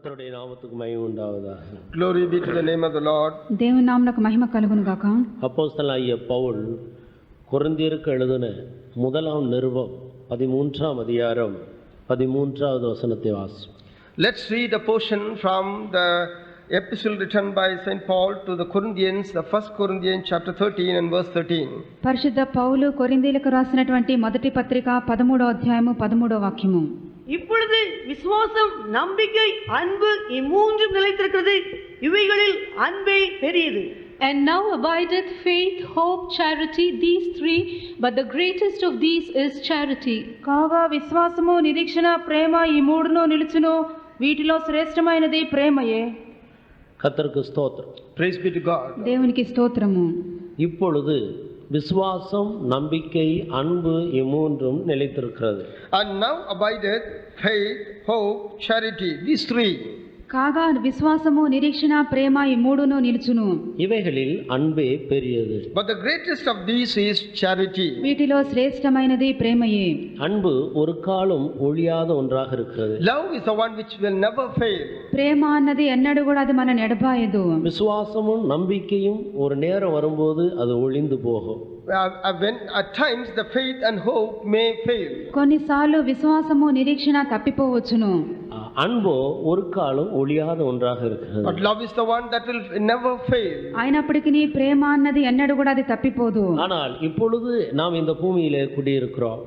கர்த்தருடைய நாமத்துக்கு மகிமை உண்டாவதாக. Glory be to the name of the Lord. దేవుని నామమునకు మహిమ కలుగును గాక. அப்போஸ்தலனாகிய பவுல் கொரிந்தியருக்கு எழுதின முதலாம் நிருபம் 13ஆம் அதிகாரம் 13வது வசனத்தை வாசிப்போம். Let's read a portion from the epistle written by St. Paul to the Corinthians, the 1 Corinthians chapter 13 and verse 13. పరిశుద్ధ పౌలు కొరింథీయులకు రాసినటువంటి మొదటి పత్రిక 13వ అధ్యాయము 13వ వాక్యము. இப்பொழுது விசுவாசம், நம்பிக்கை, அன்பு இம்மூன்றும் நிலைத்திருக்கிறது. இவைகளில் அன்பே பெரியது. And now abideth faith, hope, charity, these three, but the greatest of these is charity. కాగా విశ్వాసము, నిరీక్షణ, ప్రేమ ఈ మూడును నిలుచును. వీటిలో శ్రేష్టమైనది ప్రేమయే. கர்த்தருக்கு ஸ்தோத்திரம். Praise be to God. దేవునికి స్తోత్రము. இப்பொழுது விசுவாசம், நம்பிக்கை, அன்பு இம்மூன்றும் நிலைத்திருக்கிறது. And now abideth faith, hope, charity, these three. కాగా విశ్వాసము, నిరీక్షణ, ప్రేమ ఈ మూడును నిలుచును. இவைகளில் அன்பே பெரியது. But the greatest of these is charity. వీటిలో శ్రేష్టమైనది ప్రేమయే. அன்பு ஒரு காலம் ஒழியாத ஒன்றாக இருக்கிறது. Love is the one which will never fail. ప్రేమ అన్నది ఎన్నడూ కూడా అది మన ఎడబాయదు. விசுவாசமும் நம்பிக்கையும் ஒரு நேரம் வரும்போது அது ஒழிந்து போகும். When at times the faith and hope may fail. కొన్నిసార్లు విశ్వాసము, నిరీక్షణ తప్పిపోవచ్చును. அன்போ ஒரு காலம் ஒழியாத ஒன்றாக இருக்கிறது. But love is the one that will never fail. అయినప్పటికీ ప్రేమ అన్నది ఎన్నడూ కూడా అది తప్పిపోదు. ஆனால் இப்பொழுது நாம் இந்த பூமியிலே குடியிருக்கிறோம்.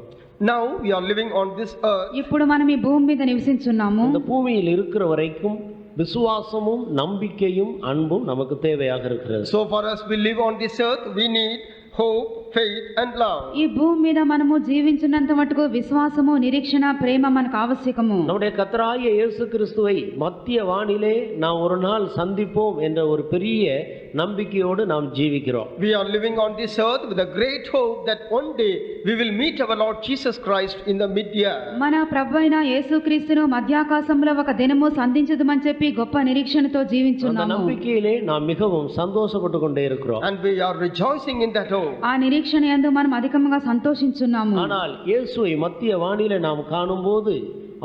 Now we are living on this earth. ఇప్పుడు మనం ఈ భూమి మీద నివసించున్నాము. இந்த பூமியில் இருக்கிற வரைக்கும் விசுவாசமும் நம்பிக்கையும் அன்பும் நமக்கு தேவையாக இருக்கிறது. So for us we live on this earth, we need hope, faith and love. ఈ భూమి మీద మనము జీవించినంత మటుకు విశ్వాసము, నిరీక్షణ, ప్రేమ మనకు ఆవశ్యకము. நம்முடைய கர்த்தராகிய இயேசு கிறிஸ்துவை மத்திய வானிலே நாம் ஒரு நாள் சந்திப்போம் என்ற ஒரு பெரிய நம்பிக்கையோடு நாம் ஜீவிக்கிறோம். We are living on this earth with a great hope that one day we will meet our Lord Jesus Christ in the mid-year. మన ప్రభువైన యేసుక్రీస్తును మధ్యాకాశంలో ఒక దినము సంధించుదుమని చెప్పి గొప్ప నిరీక్షణతో அந்த జీవించున్నాము. நம்பிக்கையிலே நாம் மிகவும் சந்தோஷப்பட்டு கொண்டே இருக்கிறோம். And we are rejoicing in that hope. ఆ నిరీక్షణ యందు మనం అధికంగా సంతోషించున్నాము. ஆனால் இயேசுவை மத்திய வானிலே நாம் காணும்போது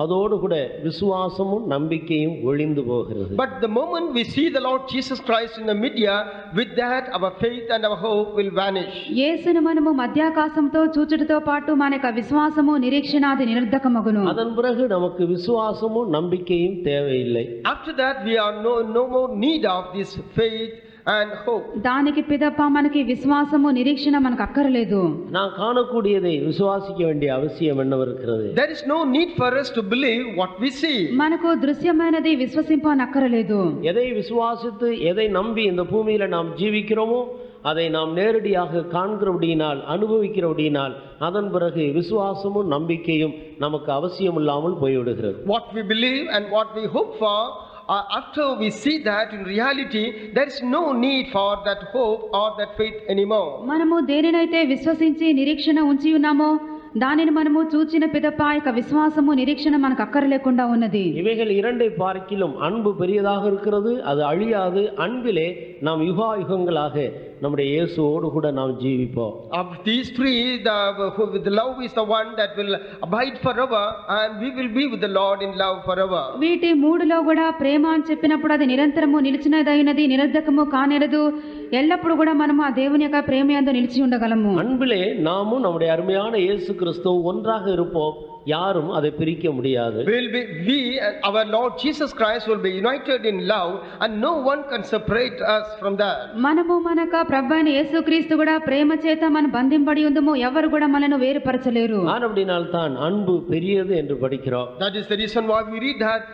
அதோடு கூட விசுவாசமும் நம்பிக்கையும் ஒழிந்து போகிறது. But the moment we see the Lord Jesus Christ in the mid-year, with that our faith and our hope will vanish. యేసును మనము మధ్యాకాశంతో చూచుటతో పాటు మన యొక్క విశ్వాసము, నిరీక్షణ అది నిరర్ధకమగును. அதன் பிறகு நமக்கு விசுவாசமும் நம்பிக்கையும் தேவையில்லை. After that we are no more need of this faith and hope. దానికి పిదప మనకి విశ్వాసము, నిరీక్షణ మనకు అక్కర్లేదు. நான் காணக்கூடியதை விசுவாசிக்க வேண்டிய அவசியம் என்னவருக்கிறது? There is no need for us to believe what we see. మనకు దృశ్యమైనది విశ్వసింపనక్కరలేదు. எதை விசுவாசித்து எதை நம்பி இந்த பூமியில நாம் ஜீவிக்கிறோமோ அதை நாம் நேரடியாக காண்கிறபடியினால், அனுபவிக்கிறபடியினால் அதன் பிறகு விசுவாசமும் நம்பிக்கையும் நமக்கு அவசியம் இல்லாமல் போய்விடுகிறது. What we believe and what we hope for, after we see that in reality there is no need for that hope or that faith anymore. మనము దేనినైతే విశ్వసించి నిరీక్షణ ఉంచి ఉన్నామో దానిని మనము చూచిన పిదప యొక్క విశ్వాసము, నిరీక్షణ మనకు అక్కర్లేకుండా ఉన్నది. இவைகள் இரண்டை பார்க்கிலும் அன்பு பெரியதாக இருக்கிறது. அது அழியாது. அன்பிலே நாம் யுகாயுகங்களாக நம்முடைய இயேசுவோடு கூட நாம் ஜீவிப்போம். Of these three, the love is the one that will abide forever, and we will be with the Lord in love forever. వీటి మూడులో కూడా ప్రేమ అని చెప్పినప్పుడు అది నిరంతరము నిలిచినదైనది, నిరర్ధకము కానేరదు. ఎల్లప్పుడు కూడా మనము ఆ దేవుని యొక్క ప్రేమ యందు నిలిచి ఉండగలము. அன்பிலே நாமும் நம்முடைய அருமையான இயேசு கிறிஸ்து ஒன்றாக இருப்போம். யாரும் அதை பிரிக்க முடியாது. We our Lord Jesus Christ will be united in love, and no one can separate us from that. మనము మనక ప్రభువైన యేసుక్రీస్తు కూడా ప్రేమ చేత మనం బంధింపడి ఉందము. ఎవరు కూడా మనను వేరుపరచలేరు. ஆனபடினால் தான் அன்பு பெரியது என்று படிக்கிறோம். That is the reason why we read that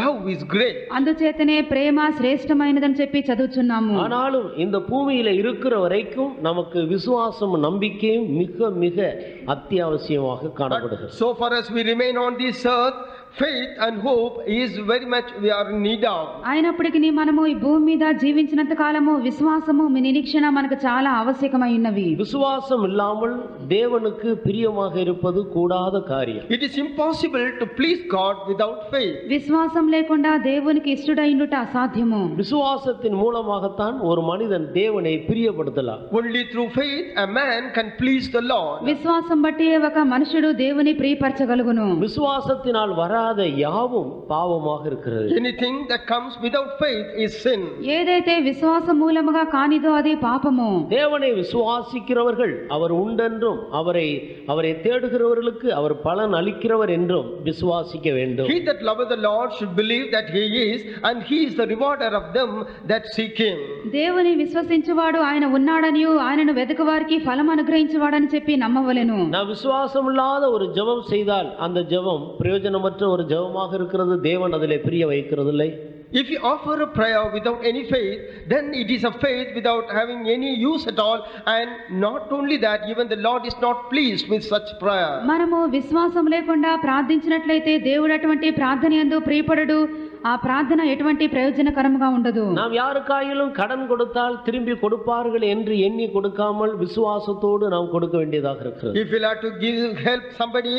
love is great. అందుచేతనే ప్రేమ శ్రేష్టమైనదని చెప్పి చదువుచున్నాము. ஆனாலும் இந்த பூமியில இருக்கிற வரைக்கும் நமக்கு விசுவாசம், நம்பிக்கையும் மிக மிக அத்தியாவசியமாக காணப்படுகிறது. So for us we remain on this earth, faith and hope is very much we are in need of. అయినప్పటికీ మనము ఈ భూమి మీద జీవించినంత కాలము విశ్వాసము, నిరీక్షణ మనకు చాలా ఆవశ్యకమై ఉన్నవి. விசுவாசம் இல்லாமல் தேவனுக்கு பிரியமாக இருப்பது கூடாத காரியம். It is impossible to please God without faith. విశ్వాసం లేకుండా దేవునికి ఇష్టడైనట అసాధ్యము. விசுவாசத்தின் மூலமாகத்தான் ஒரு மனிதன் தேவனை பிரியப்படுத்தலாம். Only through faith a man can please the Lord. విశ్వాసం బట్టి ఒక మనుషుడు దేవుని ప్రియపరచగలుగును. விசுவாசத்தினால் வர வராத யாவும் பாவமாக இருக்கிறது. Anything that comes without faith is sin. ఏదైతే విశ్వాసం మూలముగా కానిదో అది పాపము. தேவனை விசுவாசிக்கிறவர்கள் அவர் உண்டென்றும் அவரை தேடுகிறவர்களுக்கு அவர் பலன் அளிக்கிறவர் என்றும் விசுவாசிக்க வேண்டும். He that loveth the Lord should believe that he is, and he is the rewarder of them that seek him. దేవుని విశ్వసించువాడు ఆయన ఉన్నాడనియు ఆయనను వెతుకువారికి ఫలం అనుగ్రహించువాడని చెప్పి నమ్మవలెను. நான் விசுவாசம் இல்லாத ஒரு ஜெபம் செய்தால் அந்த ஜெபம் பிரயோஜனமற்ற ஒரு ஜெபமாக இருக்கிறது. தேவன் அதிலே பிரிய வைக்கிறதில்லை. If you offer a prayer without any faith, then it is a faith without having any use at all, and not only that, even the Lord is not pleased with such prayer. మనము విశ్వాసం లేకుండా ప్రార్థించినట్లయితే దేవుడు అటువంటి ప్రార్థన యందు ప్రియపడడు. ఆ ప్రార్థన ఎటువంటి ప్రయోజనకరంగా ఉండదు. நாம் யாருக்காயிலும் கடன் கொடுத்தால் திரும்பி கொடுப்பார்கள் என்று எண்ணி கொடுக்காமல் விசுவாசத்தோடு நாம் கொடுக்க வேண்டியதாக இருக்கிறது. If we'll have to help somebody,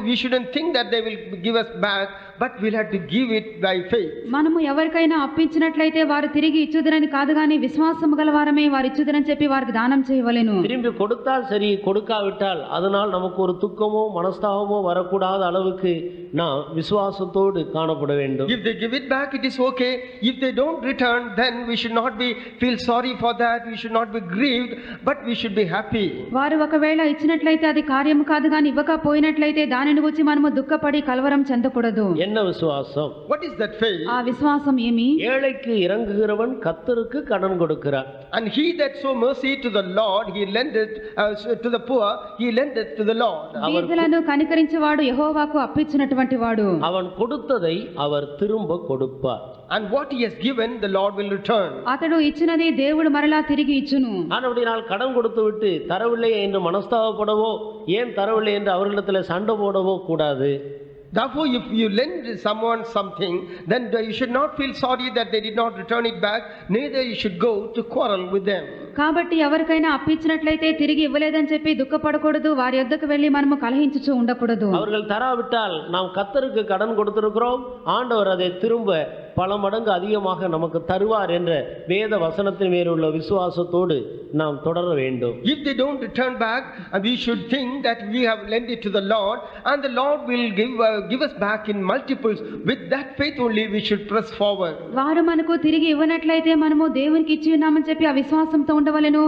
we shouldn't think that they will give us back, but we'll have to give it by faith. మనము ఎవరికైనా అప్పించినట్లయితే వారు తిరిగి ఇచ్చుదరని కాదు గాని విశ్వాసము గలవారమే వారు ఇచ్చుదరని చెప్పి వారికి దానం చేయవలెను. திரும்பி கொடுத்தால் சரி, கொடுக்காவிட்டால் அதனால் நமக்கு ஒரு துக்கமோ மனஸ்தாபமோ வரக்கூடாத அளவுக்கு நாம் விசுவாசத்தோடு காணப்பட வேண்டும். If they give it back, it is okay. If they don't return, then we should not feel sorry for that. We should not be grieved, but we should be happy. వారు ఒకవేళ ఇచ్చినట్లయితే అది కార్యము కాదు గాని ఇవ్వకపోయినట్లయితే దానిని గురించి మనము దుఃఖపడి కలవరం చెందకూడదు. என்ன விசுவாசம்? What is that faith? ఆ విశ్వాసం ఏమి? ஏழைக்கு இறங்குகிறவன் கர்த்தருக்கு கடன் கொடுக்கிறார். And he that show mercy to the Lord, he lendeth to the poor, he lendeth to the Lord. బీదలను కనికరించేవాడు యెహోవాకు అప్పిచ్చినటువంటి వాడు. அவன் கொடுத்ததை அவர் திரும்ப கொடுப்பார். And what he has given, the Lord will return. అతడు ఇచ్చినది దేవుడు మరలా తిరిగి ఇచ్చును. ஆனபடியால் கடன் கொடுத்து விட்டு தரவில்லை என்று மனஸ்தாபப்படவோ ஏன் தரவில்லை என்று அவர்களிடத்தில் சண்டை போடவோ கூடாது. Therefore, if you lend someone something, then you should not feel sorry that they did not return it back, neither you should go to quarrel with them. కాబట్టి ఎవరికైనా అప్పిచ్చినట్లయితే తిరిగి ఇవ్వలేదని చెప్పి దుఃఖపడకూడదు. వారి యొద్దకు వెళ్లి మనము కలహించుచూ ఉండకూడదు. அவர்கள் தராவிட்டால் நாம் கர்த்தருக்கு கடன் கொடுத்திருக்கிறோம், ஆண்டவர் அதை திரும்ப பல மடங்கு அதிகமாக நமக்கு தருவார் என்ற வேத வசனத்தின் மேல் உள்ள விசுவாசத்தோடு நாம் தொடர வேண்டும். If they don't return back, we should think that we have lent it to the Lord, and the Lord will give us back in multiples. With that faith only we should press forward. వారు మనకు తిరిగి ఇవ్వనట్లయితే మనము దేవునికి ఇచ్చి ఉన్నామని చెప్పి ఆ విశ్వాసంతో ఉండవలెను.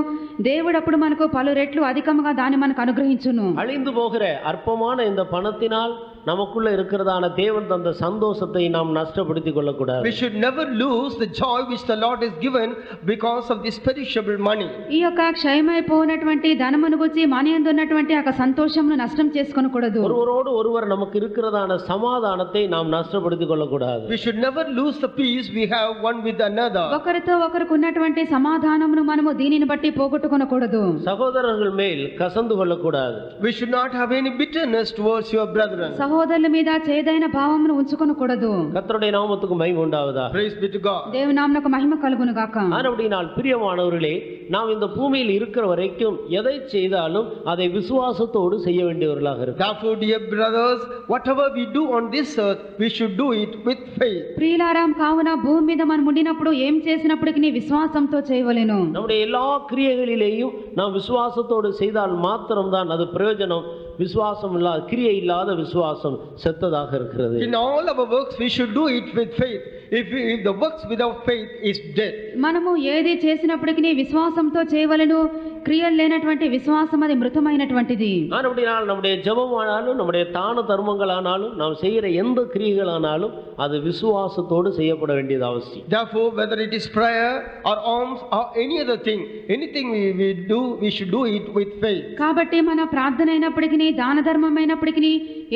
దేవుడు అప్పుడు మనకు పలు రెట్లు అధికముగా దాన్ని మనకు అనుగ్రహించును. அழிந்து போகிற அற்பமான இந்த பணத்தினால் நமக்குள்ள இருக்கிறதான தேவன் தந்த சந்தோஷத்தை நாம் நஷ்டப்படுத்திக் கொள்ளக்கூடாது. We should never lose the joy which the Lord has given because of this perishable money. ఈ యొక్క క్షయమైపోయినటువంటి ధనమును గురించి మనయందు ఉన్నటువంటి ఆ సంతోషమును నష్టం చేసుకొనకూడదు. ஒருவரோடு ஒருவர் நமக்கு இருக்கிறதான சமாதானத்தை நாம் நஷ்டப்படுத்திக் கொள்ளக்கூடாது. We should never lose the peace we have one with another. ఒకరితో ఒకరికి ఉన్నటువంటి సమాధానమును మనము దీనిని బట్టి పోగొట్టుకొనకూడదు. சகோதரர்கள் மேல் கசந்து கொள்ளக்கூடாது. We should not have any bitterness towards your brethren. సహోదరుల మీద చేదైన భావమును ఉంచుకొనకూడదు. கர்த்தருடைய நாமத்துக்கு மகிமை உண்டாவதாக. Praise be to God. దేవుని నామమునకు మహిమ కలుగును గాక. ஆனபடியால் பிரியமானவர்களே, நாம் இந்த பூமியில் இருக்கிற வரைக்கும் எதை செய்தாலும் அதை விசுவாசத்தோடு செய்ய வேண்டியவர்களாக இருக்கிறோம். Therefore, dear brothers, whatever we do on this earth, we should do it with faith. ప్రియులారాం కావున భూమి మీద మనం ఉండినప్పుడు ఏం చేసినప్పటికీ విశ్వాసంతో చేయవలెను. நம்முடைய எல்லா கிரியைகளிலேயும் நாம் விசுவாசத்தோடு செய்தால் மாத்திரம்தான் அது பிரயோஜனம். விசுவாசம் இல்லாத கிரியை இல்லாத விசுவாசம் செத்ததாக இருக்கிறது. In all our works we should do it with faith. If the works without faith is dead. మనము ఏది చేసినప్పటికీ విశ్వాసంతో చేయవలెను. క్రియలు లేనటువంటి విశ్వాసం అది మృతమైనటువంటిది. ஆனபடியால் நம்முடைய ஜெபமானாலும் நம்முடைய தான தர்மங்களானாலும் நாம் செய்கிற எந்த கிரியைகளானாலும் அது விசுவாசத்தோடு செய்யப்பட வேண்டியது அவசியம். Therefore, whether it is prayer or alms or any other thing, anything we do, we should do it with faith. కాబట్టి మన ప్రార్థన అయినప్పటికీ దాన ధర్మమైనప్పటికీ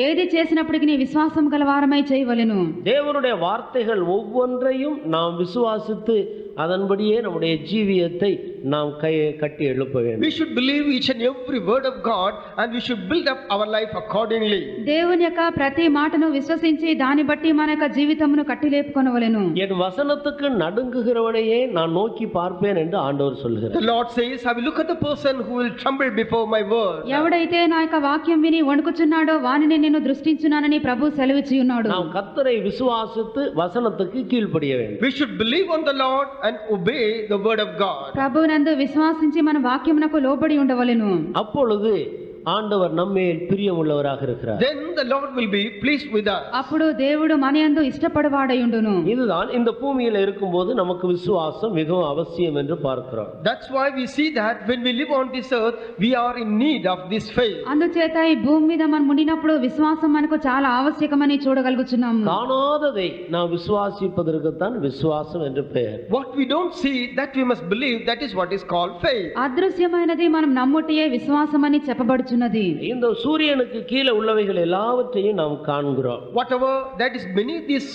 ఏది చేసినప్పటికీ విశ్వాసం గలవారమై చేయవలెను. தேவனுடைய வார்த்தைகள் ஒவ்வொன்றையும் நாம் விசுவாசித்து அதன்படியே நம்முடைய ஜீவியத்தை நாம் கட்டி எழுப்ப வேண்டும். We should believe each and every word of God, and we should build up our life accordingly. దేవుని యొక్క ప్రతి మాటను విశ్వసించి దాన్ని బట్టి మన యొక్క జీవితమును కట్టి లేపుకొనవలెను. என் வசனத்துக்கு நடுங்குகிறவனையே நான் நோக்கி பார்ப்பேன் என்று ஆண்டவர் சொல்கிறார். The Lord says, I will look at the person who will tremble before my word. ఎవడైతే నా యొక్క వాక్యం విని వణుకుచున్నాడో వానిని నేను దృష్టించున్నానని ప్రభు సెలవిచ్చి ఉన్నాడు. நாம் கர்த்தரை விசுவாசித்து வசனத்துக்கு கீழ்ப்படிய வேண்டும். We should believe on the Lord and obey the word of God. ప్రభువునందు విశ్వాసించి మన వాక్యమునకు లోబడి ఉండవలెను. அப்பொழுது ஆண்டவர் நம்மேல் பிரியமுள்ளவராக இருக்கிறார். then the Lord will be pleased with us. అప్పుడు దేవుడు మన యందు ఇష్టపడువాడయుండును. இதுதான் இந்த பூமியில இருக்கும்போது நமக்கு விசுவாசம் மிகவும் அவசியம் என்று பார்க்கிறோம். That's why we see that when we live on this earth, we are in need of this faith. అందుచేత ఈ భూమి మీద మనం ఉండినప్పుడు విశ్వాసం మనకు చాలా ఆవశ్యకమని చూడగలుగుచున్నాము. காணாததை நாம் விசுவாசிப்பதற்கு தான் விசுவாசம் என்று பெயர். What we don't see, that we must believe, that is what is called faith. అదృశ్యమైనది మనం నమ్ముటయే విశ్వాసం అని చెప్పబడుచున్నది. இந்த సూర్యனுக்கு கீழே உள்ளவைகள் எல்லாவற்றையும் நாம் காண்கிறோம். Whatever that is beneath this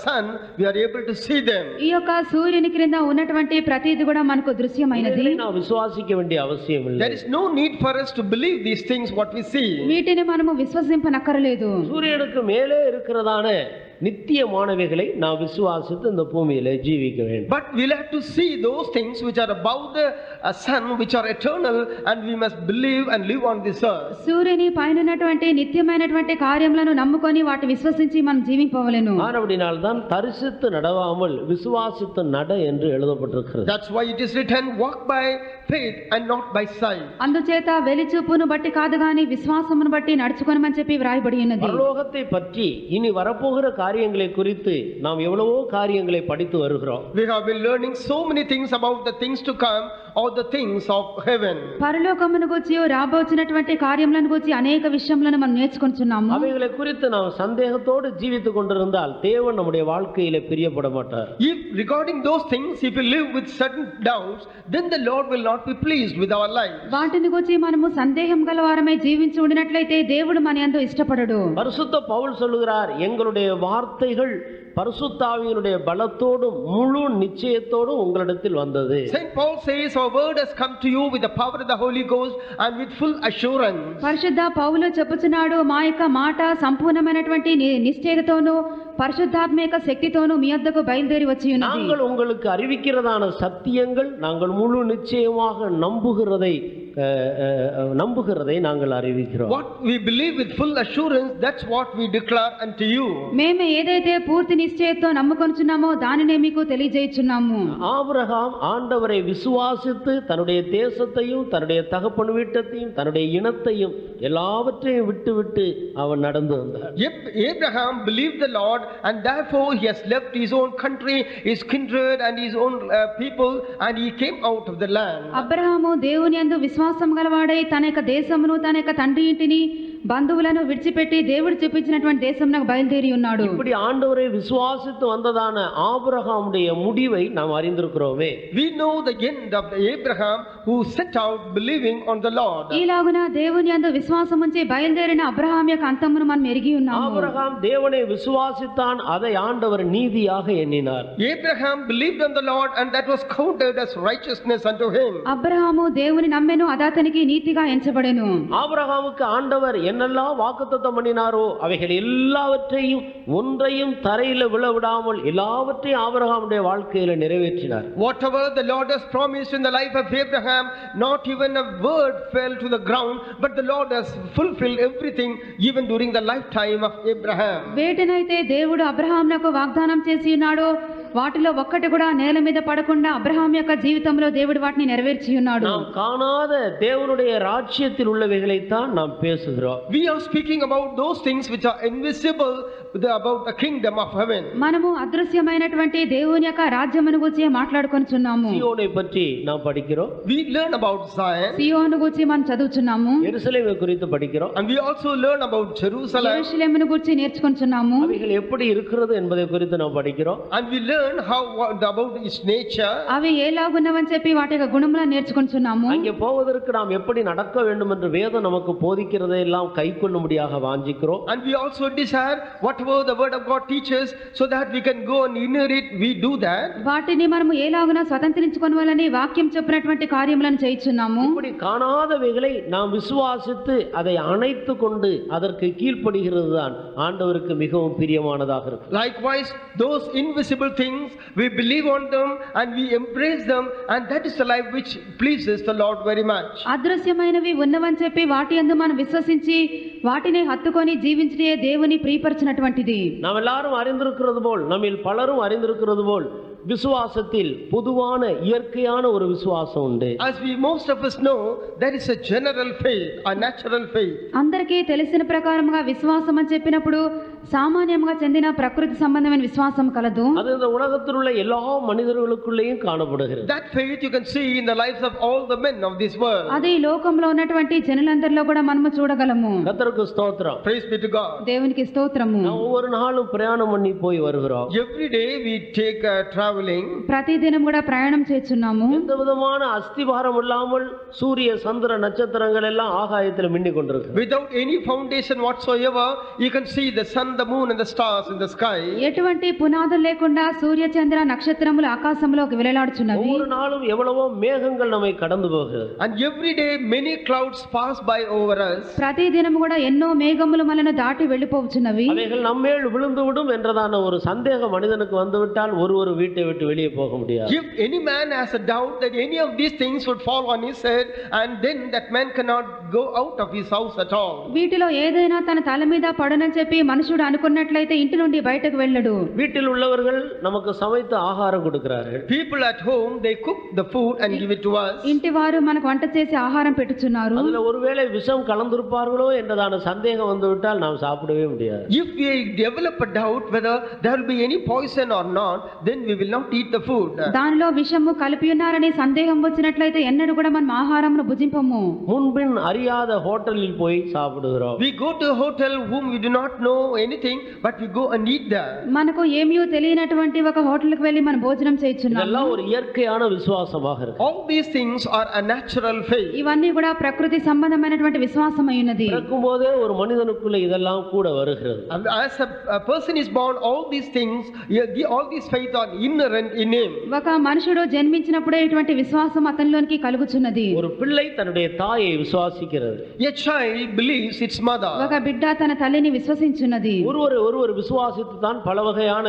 sun, we are able to see them. ఈ యొక్క సూర్యుని క్రింద ఉన్నటువంటి ప్రతిది కూడా మనకు దృశ్యమైనది. இதை நாம் விசுவாசிக்க வேண்டிய அவசியம் இல்லை. There is no need for us to believe these things what we see. వీటిని మనము విశ్వసింపనక్కరలేదు. சூரியனுக்கு மேலே இருக்கிறதான நித்தியமானவைகளை நாம் விசுவாசித்து இந்த பூமியில ஜீவிக்க வேண்டும். But we'll have to see those things which are above the sun, which are eternal, and we must believe and live on this earth. సూర్యుని పైన ఉన్నటువంటి నిత్యమైనటువంటి కార్యములను నమ్ముకొని వాటి విశ్వసించి మనం జీవింపవలెను. ஆனபடினால் தான் தரிசித்து நடவாமல் விசுவாசித்து நட என்று எழுதப்பட்டிருக்கிறது. That's why it is written, walk by faith and not by sight. అందుచేత వెలిచూపును బట్టి కాదు గాని విశ్వాసమును బట్టి నడుచుకొనమని చెప్పి వ్రాయబడి ఉన్నది. பரலோகத்தை பற்றி இனி வரப்போகிற காரியங்களை குறித்து நாம் எவ்வளவோ காரியங்களை படித்து வருகிறோம். We have been learning so many things about the things to come or the things of heaven. పరలోకమును గురించి రాబోచున్నటువంటి కార్యములను గురించి అనేక విషయములను మనం నేర్చుకొనుచున్నాము. அவைகளை குறித்து நாம் சந்தேகத்தோடு ஜீவித்துக் கொண்டிருந்தால் தேவன் நம்முடைய வாழ்க்கையிலே பிரியப்பட மாட்டார். If regarding those things, if we live with certain doubts, then the Lord will not be pleased with our life. వాటిని గురించి మనము సందేహం గలవారమై జీవించి ఉండినట్లయితే దేవుడు మన యందు ఇష్టపడడు. பரிசுத்த பவுல் சொல்லுகிறார், எங்களுடைய வார்த்தைகள் பரிசுத்த ஆவியினுடைய பலத்தோடும் முழு நிச்சயத்தோடும் உங்களிடத்தில் வந்தது. Saint Paul says, our word has come to you with the power of the Holy Ghost and with full assurance. పరిశుద్ధ పౌలు చెప్పుచున్నాడు, మా యొక్క మాట సంపూర్ణమైనటువంటి నిశ్చయతోను పరిశుద్ధాత్మ యొక్క శక్తితోను మీ వద్దకు బయలుదేరి వచ్చి ఉన్నది. நாங்கள் உங்களுக்கு அறிவிக்கிறதான சத்தியங்கள் நாங்கள் முழு நிச்சயமாக நம்புகிறதை நாங்கள் அறிவிக்கிறோம். What we believe with full assurance, that's what we declare unto you. మేము ఏదైతే పూర్తి నిశ్చయతో నమ్ముకొనుచున్నామో దానినే మీకు తెలియజేయుచున్నాము. ஆபிரகாம் ஆண்டவரை விசுவாசித்து தன்னுடைய தேசத்தையும் தன்னுடைய தகப்பன் வீட்டத்தையும் தன்னுடைய இனத்தையும் எல்லாவற்றையும் விட்டு அவன் நடந்து வந்தார். Abraham believed the Lord, and therefore he has left his own country, his kindred and his own people, and he came out of the land. Abraham దేవుని యందు విశ్వాసం గలవాడై తన యొక్క దేశమును తన యొక్క తండ్రి ఇంటిని బంధువులను విడిచిపెట్టి దేవుడు చూపించినటువంటి దేశంలో బయలుదేరి ఉన్నాడు. இப்படி ஆண்டவரை விசுவாசித்து வந்ததான ஆபிரகாமுடைய முடிவை நாம் அறிந்திருக்கிறோமே. We know the end of the Abraham who set out believing on the Lord. ఈలాగున దేవుని యందు విశ్వాసం ఉంచి బయలుదేరిన అబ్రహాము యొక్క అంతమును మనం ఎరిగి ఉన్నాము. ஆபிரகாம் தேவனை விசுவாசித்தான், அதை ஆண்டவர் நீதியாக எண்ணினார். Abraham believed on the Lord, and that was counted as righteousness unto him. Abraham దేవుని నమ్మెను, అతనికి నీతిగా ఎంచబడెను. ஆபிரகாமுக்கு ஆண்டவர் என்னெல்லாம் வாக்குத்தத்தம் பண்ணினாரோ அவைகள் எல்லாவற்றையும் ஒன்றையும் தரையில விழவிடாமல் எல்லாவற்றையும் ஆபிரகாமுடைய வாழ்க்கையில நிறைவேற்றினார். Whatever the Lord has promised in the life of Abraham, not even a word fell to the ground, but the Lord has fulfilled everything even during the lifetime of Abraham. వేటినైతే దేవుడు అబ్రహామునకు వాగ్దానం చేసి ఉన్నాడో వాటిలో ఒక్కటి కూడా నేల మీద పడకుండా అబ్రహాం యొక్క జీవితంలో దేవుడు వాటిని నెరవేర్చి ఉన్నాడు. நாம் காணாத தேவனுடைய ராஜ்யத்தில் உள்ளவைகளைத்தான் நாம் பேசுகிறோம். We are speaking about those things which are invisible, about the kingdom of heaven. మనము అదృశ్యమైనటువంటి దేవుని యొక్క రాజ్యమును గురించి మాట్లాడుకొనుచున్నాము. సీయోனை பற்றி நாம் படிக்கிறோம். We learn about Zion. సియోను గురించి మనం చదువుచున్నాము. యెరూషలేము குறித்து படிக்கிறோம். And we also learn about Jerusalem. యెరూషలేమును గురించి నేర్చుకొనుచున్నాము. அவைகள் எப்படி இருக்கிறது என்பதை குறித்து நாம் படிக்கிறோம். And we learn about its nature. అవి ఎలాగున్నవని చెప్పి వాటి యొక్క గుణములను నేర్చుకొనుచున్నాము. அங்கே போவதற்கு நாம் எப்படி நடக்க வேண்டும் என்று வேதம் நமக்கு போதிக்கிறதை எல்லாம் கைக்கொள்ளும்படியாக வாஞ்சிக்கிறோம். And we also desire whatever the word of God teaches, so that we can go and inherit. We do that. వాటిని మనము ఎలాగున స్వతంత్రించుకొనవాలని వాక్యం చెప్పినటువంటి కార్యములను చేయుచున్నాము. இப்படி காணாதவைகளை நாம் விசுவாசித்து அதை அணைத்து கொண்டு அதற்கு கீழ்ப்படுகிறது தான் ஆண்டவருக்கு மிகவும் பிரியமானதாக இருக்கு. Likewise, those invisible things, we believe on them and we embrace them, and that is the life which pleases the Lord very much. అదృశ్యమైనవి ఉన్నవని చెప్పి వాటి యందు మనం విశ్వసించి వాటిని హత్తుకొని జీవించే దేవుని ప్రియపరచినటువంటిది. நாம் எல்லாரும் அறிந்திருக்கிறது போல், நம்மில் பலரும் அறிந்திருக்கிறது போல், விசுவாசத்தில் பொதுவான இயற்கையான ஒரு விசுவாசம் உண்டு. As we most of us know, there is a general faith, a natural faith. అందరికీ తెలిసిన ప్రకారముగా విశ్వాసం అని చెప్పినప్పుడు సామాన్యంగా చెందిన ప్రకృతి సంబంధమైన విశ్వాసం కలదు. அது இந்த உலகத்தில் உள்ள எல்லா மனிதர்களுக்குள்ளேயும் காணப்படுகிறது. That faith you can see in the lives of all the men of this world. అది ఈ లోకంలో ఉన్నటువంటి జనులందరిలో కూడా మనము చూడగలము. கர்த்தருக்கு ஸ்தோத்திரம். Praise be to God. దేవునికి స్తోత్రము. நாம் ஒவ்வொரு நாளும் பிரயாணம் பண்ணி போய் வருகிறோம். Every day we take traveling. ప్రతిదినం కూడా ప్రయాణం చేస్తున్నాము. எந்த விதமான அஸ்திபாரம் இல்லாமல் சூரிய சந்திர நட்சத்திரங்கள் எல்லாம் ஆகாயத்தில் மின்னிக் கொண்டிருக்கு. Without any foundation whatsoever, you can see the sun, the moon and the stars in the sky. ఎటువంటి పునాదులు లేకుండా సూర్య చంద్ర నక్షత్రములు ఆకాశంలోకి వెలలాడుచున్నవి. ஒவ்வொரு நாளும் எவ்வளவோ மேகங்கள் நம்மை கடந்து போகிறது. And every day many clouds pass by over us. ప్రతిదినం కూడా ఎన్నో మేఘములు మనను దాటి వెళ్ళిపోవచ్చున్నవి. அவைகள் நம்மேல் விழுந்து விடும் என்றதான ஒரு சந்தேகம் மனிதனுக்கு வந்துவிட்டால் ஒரு வீட்டை விட்டு வெளியே போக முடியாது. If any man has a doubt that any of these things would fall on his head, and then that man cannot go out of his house at all. వీటిలో ఏదైనా తన తల మీద పడనని చెప్పి మనుషుడు అనుకున్నట్లయితే ఇంటి నుండి బయటకు వెళ్ళడు. வீட்டில் உள்ளவர்கள் நமக்கு சமைத்து ஆகாரம் கொடுக்கிறார்கள். People at home, they cook the food and give it to us. ఇంటి వారు మనకు వంట చేసి ఆహారం పెట్టుచున్నారు. அதுல ஒருவேளை விஷம் கலந்திருப்பார்களோ என்றதான சந்தேகம் வந்துவிட்டால் நாம் சாப்பிடவே முடியாது. If we develop a doubt whether there will be any poison or not, then we will not eat the food. దానిలో విషము కలిపి ఉన్నారనే సందేహం వచ్చినట్లయితే ఎన్నడూ కూడా మనం ఆహారమును భుజింపము. முன்பின் அறியாத ஹோட்டலில் போய் சாப்பிடுகிறோம். We go to a hotel whom we do not know anything, but we go and eat there. మనకు ఏమీ తెలియనటువంటి ఒక హోటల్కి వెళ్ళి మనం భోజనం చేయించున్నాము. இதெல்லாம் ஒரு இயற்கையான விசுவாசமாக இருக்கு. All these things are a natural faith. ఇవన్నీ కూడా ప్రకృతి సంబంధమైనటువంటి విశ్వాసం అయినది. பிறக்கும்போதே ஒரு மனிதனுக்குள்ள இதெல்லாம் கூட வருகிறது. And as a person is born, all these things, all these faith are inherent in him. ఒక మనుషుడు జన్మించినప్పుడే ఇటువంటి విశ్వాసం అతనిలోనికి కలుగుచున్నది. ஒரு பிள்ளை தன்னுடைய தாயை விசுவாசிக்கிறது. A child believes its mother. ఒక బిడ్డ తన తల్లిని విశ్వసించున్నది. ஒருவர் விசுவாசித்து தான் பல வகையான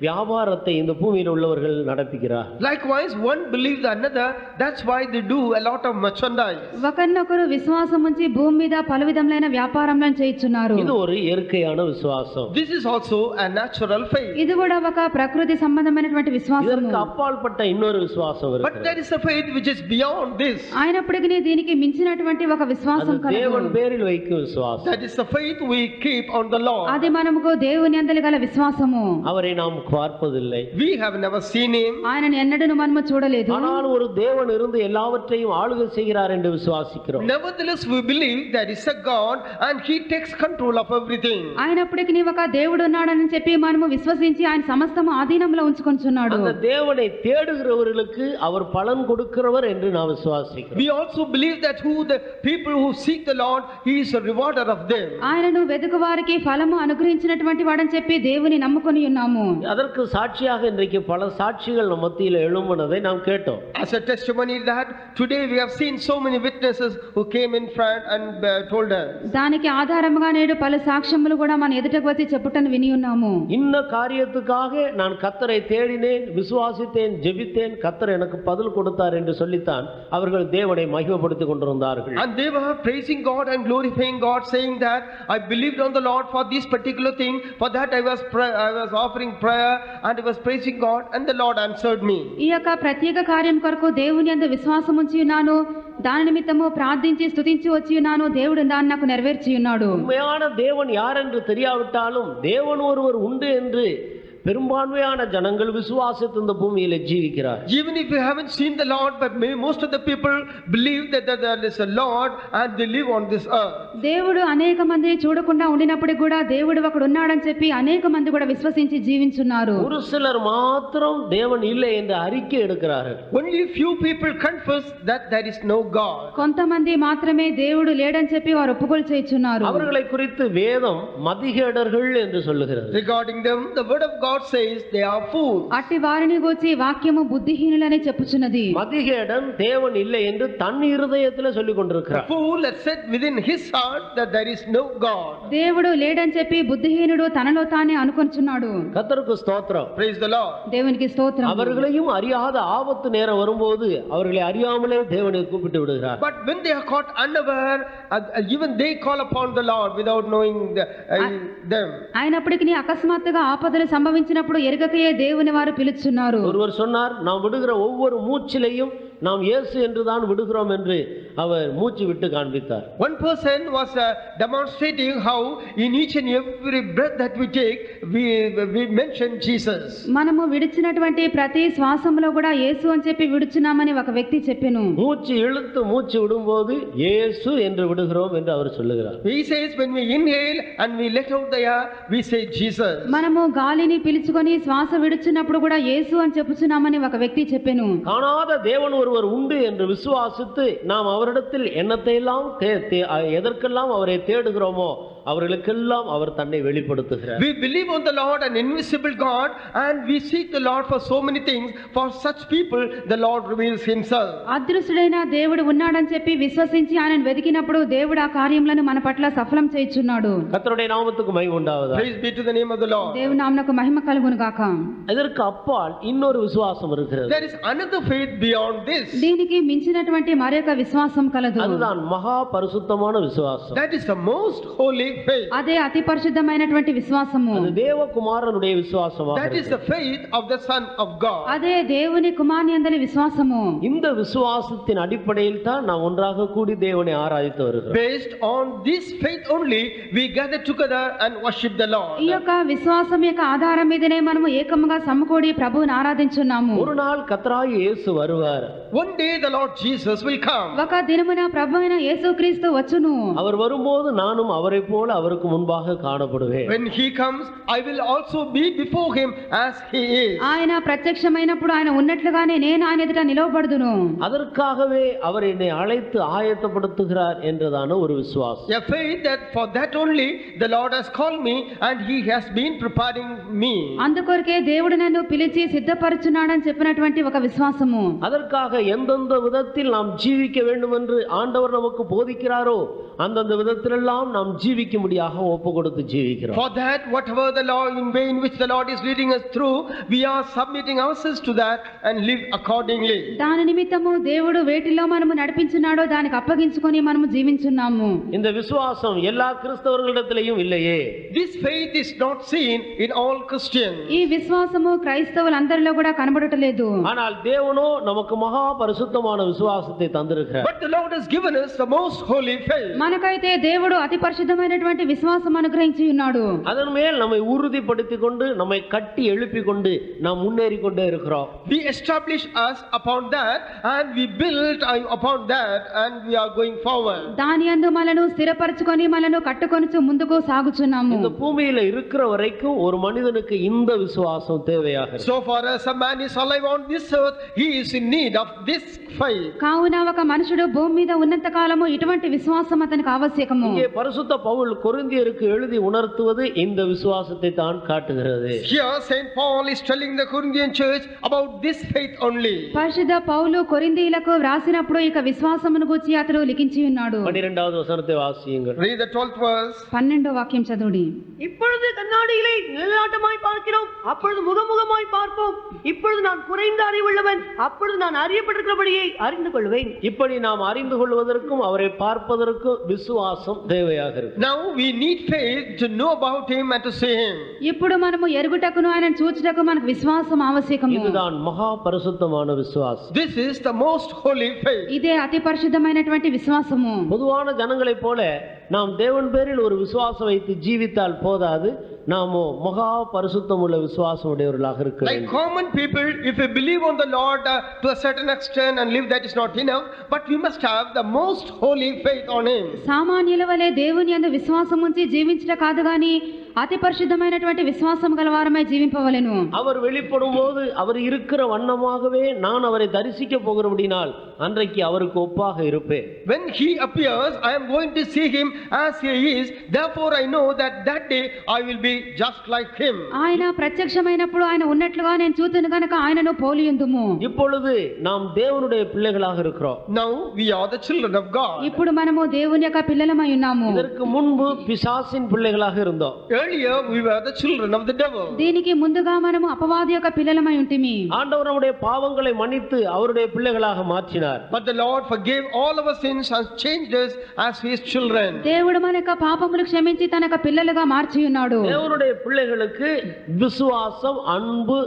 வியாபாரத்தை இந்த பூமியில் உள்ளவர்கள் நடத்துகிறார். Likewise, one believes another. That's why they do a lot of merchandise. ఒకరినొకరు విశ్వాసం ఉంచి భూమి మీద పలు విధములైన వ్యాపారములను చేయుచున్నారు. இது ஒரு இயற்கையான விசுவாசம். This is also a natural faith. ఇది కూడా ఒక ప్రకృతి సంబంధమైనటువంటి విశ్వాసము. இதற்கு அப்பாற்பட்ட இன்னொரு விசுவாசம் But இருக்கு. there is a faith which is beyond this. అయినప్పటికీ దీనికి మించినటువంటి ఒక విశ్వాసం அது தேவன் కలదు. பேரில் வைக்கும் விசுவாசம். That is the faith we keep on the Lord. అది మనముకు దేవుని యందలి గల విశ్వాసము. அவரை நாம் பார்ப்பதில்லை. We have never seen him. ఆయనను ఎన్నడూ మనము చూడలేదు. ஆனால் ஒரு தேவன் இருந்து எல்லாவற்றையும் ஆளுகை செய்கிறார் என்று விசுவாசிக்கிறோம். Nevertheless, we believe there is a God and he takes control of everything. అయినప్పటికీ ఒక దేవుడు ఉన్నాడని చెప్పి మనము విశ్వసించి ఆయన సమస్తము ఆధీనంలో ఉంచుకొంచున్నాడు. அந்த தேவனை தேடுகிறவர்களுக்கு அவர் பலன் கொடுக்கிறவர் என்று நாம் விசுவாசிக்கிறோம். We also believe that the people who seek the Lord, he is a rewarder of them. ఆయనను వెతుకు వారికి ఫలము అనుగ్రహించినటువంటి వాడని చెప్పి దేవుని నమ్ముకొని ఉన్నాము. அதற்கு சாட்சியாக இன்றைக்கு பல சாட்சிகள் நம் மத்தியில் எழும்பினதை நாம் கேட்டோம். As a testimony that today we have seen so many witnesses who came in front and told us. దానికి ఆధారముగా నేడు పలు సాక్ష్యములు కూడా మన ఎదుటకు వచ్చి చెప్పుటను విని ఉన్నాము. இன்ன காரியத்துக்காக நான் கர்த்தரை தேடினேன், விசுவாசித்தேன், ஜெபித்தேன், கர்த்தர் எனக்கு பதில் கொடுத்தார் என்று சொல்லித்தான் அவர்கள் தேவனை மகிமைப்படுத்திக் கொண்டிருந்தார்கள். And they were praising God and glorifying God, saying that I believed on the Lord for this particular thing, for that I was offering prayer and I was praising God and the Lord answered me. ఈ యొక్క ప్రత్యేక కార్యం కొరకు దేవుని యందు విశ్వాసం ఉంచి ఉన్నాను, దాని నిమిత్తము ప్రార్థించి స్తుతించి వచ్చి ఉన్నాను, దేవుడు దాన్ని నాకు నెరవేర్చి ఉన్నాడు. உண்மையான தேவன் யார் என்று தெரியாவிட்டாலும் தேவன் ஒருவர் உண்டு என்று பெரும்பான்மையான ஜனங்கள் விசுவாசித்து இந்த பூமியில ஜீவிக்கிறார். Even if we haven't seen the Lord, but most of the people believe that there is a Lord and they live on this earth. దేవుడు అనేక మందిని చూడకుండా ఉండినప్పటికీ కూడా దేవుడు ఒకడు ఉన్నాడని చెప్పి అనేక మంది కూడా విశ్వసించి జీవించున్నారు. ஒரு சிலர் மாத்திரம் தேவன் இல்லை என்று அறிக்கை எடுக்கிறார்கள். Only few people confess that there is no God. కొంతమంది మాత్రమే దేవుడు లేడని చెప్పి వారు ఒప్పుకోలు చేయుచున్నారు. அவர்களை குறித்து வேதம் மதிகேடர்கள் என்று சொல்லுகிறது. Regarding them, the word of God says they are fools. అట్టి వారిని గూర్చి వాక్యము బుద్ధిహీనులని చెప్పుచున్నది. மதிகேடன் தேவன் இல்லை என்று தன் இருதயத்திலே சொல்லிக் The கொண்டிருக்கிறார். fool has said within his heart that there is no God. దేవుడు లేడని చెప్పి బుద్ధిహీనుడు తనలో తానే అనుకొంచున్నాడు. கர்த்தருக்கு ஸ்தோத்திரம். Praise the Lord. దేవునికి స్తోత్రం. அவர்களையும் அறியாத ஆபத்து நேரம் வரும்போது அவர்களை அறியாமலே தேவனை கூப்பிட்டு விடுகிறார். But when they are caught unaware, even they call upon the Lord without knowing them. అయినప్పటికీ అకస్మాత్తుగా ఆపదలు సంభవించి అనుభవించినప్పుడు ఎరగకయే దేవుని వారు పిలుచున్నారు. ஒருவர் சொன்னார், நாம் விடுகிற ஒவ்வொரு மூச்சிலையும் நாம் இயேசு என்றுதான் விடுகிறோம் என்று அவர் மூச்சு விட்டு காண்பித்தார். One person was demonstrating how in each and every breath that we take, we mention Jesus. మనము విడిచినటువంటి ప్రతి శ్వాసంలో కూడా యేసు అని చెప్పి విడుచున్నామని ఒక వ్యక్తి చెప్పెను. மூச்சு இழுத்து மூச்சு விடும்போது இயேசு என்று விடுகிறோம் என்று அவர் சொல்லுகிறார். He says when we inhale and we let out the air, we say Jesus. మనము గాలిని పీల్చుకొని శ్వాస విడుచున్నప్పుడు కూడా యేసు అని చెప్పుచున్నామని ఒక వ్యక్తి చెప్పెను. காணாத தேவன் ஒருவர் உண்டு என்று விசுவாசித்து நாம் அவரிடத்தில் எண்ணத்தையெல்லாம் எதற்கெல்லாம் அவரை தேடுகிறோமோ அவர்களுக்கெல்லாம் அவர் தன்னை வெளிப்படுத்துகிறார். We believe on the Lord, an invisible God, and we seek the Lord for so many things. For such people the Lord reveals himself. అదృశ్యుడైన దేవుడు ఉన్నాడని చెప్పి విశ్వసించి ఆయనను వెతికినప్పుడు దేవుడు ఆ కార్యములను మన పట్ల సఫలం చేయుచున్నాడు. கர்த்தருடைய நாமத்துக்கு மகிமை உண்டாவதாக. Praise be to the name of the Lord. దేవుని నామమునకు మహిమ కలుగును గాక. இதற்கு அப்பால் இன்னொரு விசுவாசம் இருக்கிறது. There is another faith beyond this. దీనికి మించినటువంటి మరొక విశ్వాసం కలదు. அதுதான் மகா பரிசுத்தமான விசுவாசம். That is the most holy faith. అదే అతి పరిశుద్ధమైనటువంటి విశ్వాసము. அது தேவகுமாரனுடைய விசுவாசமாக That is the faith of the Son of God. అదే దేవుని కుమారుని యందలి విశ్వాసము. இந்த விசுவாசத்தின் அடிப்படையில் தான் நாம் ஒன்றாக கூடி தேவனை ஆராதித்து வருகிறோம். Based on this faith only, we gather together and worship the Lord. ఈ యొక్క విశ్వాసం యొక్క ఆధారం మీదనే మనము ఏకముగా సమకూడి ప్రభువుని ఆరాధించున్నాము. ஒரு நாள் கர்த்தராகிய இயேசு வருவார். One day the Lord Jesus will come. ఒక దినమున ప్రభువైన యేసుక్రీస్తు వచ్చును. அவர் வரும்போது நானும் அவரை போல அவருக்கு முன்பாக காணப்படுவேன். When he comes, I will also be before him as he is. ఆయన ప్రత్యక్షమైనప్పుడు ఆయన ఉన్నట్లుగానే నేను ఆయన ఎదుట నిలవబడుదును. அதற்காகவே அவர் என்னை அழைத்து ஆயத்தப்படுத்துகிறார் என்றதான ஒரு விசுவாசம். A faith that for that only the Lord has called me and he has been preparing me. అందుకొరకే దేవుడు నన్ను పిలిచి సిద్ధపరచున్నాడని చెప్పినటువంటి ఒక విశ్వాసము. அதற்காக எந்தெந்த விதத்தில் நாம் ஜீவிக்க வேண்டும் என்று ஆண்டவர் நமக்கு போதிக்கிறாரோ அந்தந்த விதத்திலெல்லாம் நாம் ஜீவிக்கும்படியாக ஒப்பு கொடுத்து ஜீவிக்கிறோம். For that, whatever the law in way in which the Lord is leading us through, we are submitting ourselves to that and live accordingly. దాని నిమిత్తము దేవుడు వేటిలో మనము నడిపించున్నాడో దానికి అప్పగించుకొని మనము జీవించున్నాము. இந்த விசுவாசம் எல்லா கிறிஸ்தவர்களிடத்திலேயும் இல்லையே. This faith is not seen in all Christians. ఈ విశ్వాసము క్రైస్తవులందరిలో కూడా కనబడటలేదు. ஆனால் தேவனோ நமக்கு மகா பரிசுத்தமான விசுவாசத்தை தந்திருக்கிறார். But the Lord has given us the most holy faith. మనకైతే దేవుడు అతి పరిశుద్ధమైనటువంటి విశ్వాసం అనుగ్రహించి ఉన్నాడు. அதன் மேல் நம்மை உறுதிப்படுத்திக் கொண்டு நம்மை கட்டி எழுப்பிக் கொண்டு நாம் முன்னேறி கொண்டே இருக்கிறோம். We establish us upon that and we build upon that and we are going forward. దాని యందు మనను స్థిరపరచుకొని మనను కట్టుకొనుచు ముందుకు సాగుచున్నాము. இந்த பூமியில இருக்கிற வரைக்கும் ஒரு மனிதனுக்கு இந்த விசுவாசம் தேவையாக இருக்கு. So far as a man is alive on this earth, he is in need of this faith. కావున ఒక మనుషుడు భూమి మీద ఉన్నంత కాలము ఇటువంటి విశ్వాసం అతనికి ఆవశ్యకము. இங்கே பரிசுத்த பவுல் கொரிந்தியருக்கு எழுதி உணர்த்துவது இந்த விசுவாசத்தை தான் காட்டுகிறது. Here Saint Paul is telling the Corinthian church about this faith only. పరిశుద్ధ పౌలు కొరింథీయులకు వ్రాసినప్పుడు ఇక విశ్వాసమును గూర్చి అతడు లిఖించి ఉన్నాడు. 12வது వచనத்தை வாசியுங்கள். Read the 12th verse. 12వ వాక్యం చదువుడి. இப்பொழுது கண்ணாடியிலே நிழலாட்டமாய் பார்க்கிறோம், அப்பொழுது முகமுகமாய் பார்ப்போம். இப்பொழுது நான் குறைந்த அறிவுள்ளவன், அப்பொழுது நான் அறியப்பட்டிருக்கிறபடியே அறிந்து கொள்வேன். இப்படி நாம் அறிந்து கொள்வதற்கும் அவரை பார்ப்பதற்கும் விசுவாசம் தேவையாக இருக்கு. Now we need faith to know about him and to see him. ఇప్పుడు మనము ఎరుగుటకును ఆయనను చూచుటకు మనకు విశ్వాసం ఆవశ్యకము. இதுதான் மகா பரிசுத்தமான விசுவாசம். This is the most holy faith. ఇదే అతి పరిశుద్ధమైనటువంటి విశ్వాసము. பொதுவான ஜனங்களைப் போல நாம் தேவன் பேரில் ஒரு விசுவாசம் வைத்து ஜீவித்தால் போதாது, நாமோ மகா பரிசுத்தமுள்ள விசுவாசம் உடையவர்களாக இருக்க Like வேண்டும். common people, if we believe on the Lord to a certain extent and live, that is not enough, but we must have the most holy faith on him. సామాన్యుల వలె దేవుని యందు విశ్వాసం ఉంచి జీవించుట కాదు గాని అతి పరిశుద్ధమైనటువంటి విశ్వాసం గలవారమై జీవింపవలెను. அவர் வெளிப்படும் போது அவர் இருக்கிற வண்ணமாகவே நான் அவரை தரிசிக்க போகிறபடினால் அன்றைக்கு அவருக்கு ஒப்பாக இருப்பேன். When he appears, I am going to see him as he is. Therefore I know that that day I will be just like him. ఆయన ప్రత్యక్షమైనప్పుడు ఆయన ఉన్నట్లుగా నేను చూతును గనుక ఆయనను పోలియుందుము. இப்பொழுது நாம் தேவனுடைய பிள்ளைகளாக இருக்கிறோம். Now we are the children of God. ఇప్పుడు మనము దేవుని యొక్క పిల్లలమై ఉన్నాము. இதற்கு முன்பு பிசாசின் பிள்ளைகளாக இருந்தோம். earlier we were the children of the devil. దీనికి ముందుగా మనము అపవాది యొక్క పిల్లలమై ఉంటిమి. ஆண்டவர் நம்முடைய பாவங்களை மன்னித்து அவருடைய பிள்ளைகளாக மாற்றினார். But the Lord forgave all our sins and changed us as his children. దేవుడు మన యొక్క పాపములు క్షమించి తన యొక్క పిల్లలుగా మార్చి ఉన్నాడు. தேவனுடைய பிள்ளைகளுக்கு விசுவாசம், அன்பு,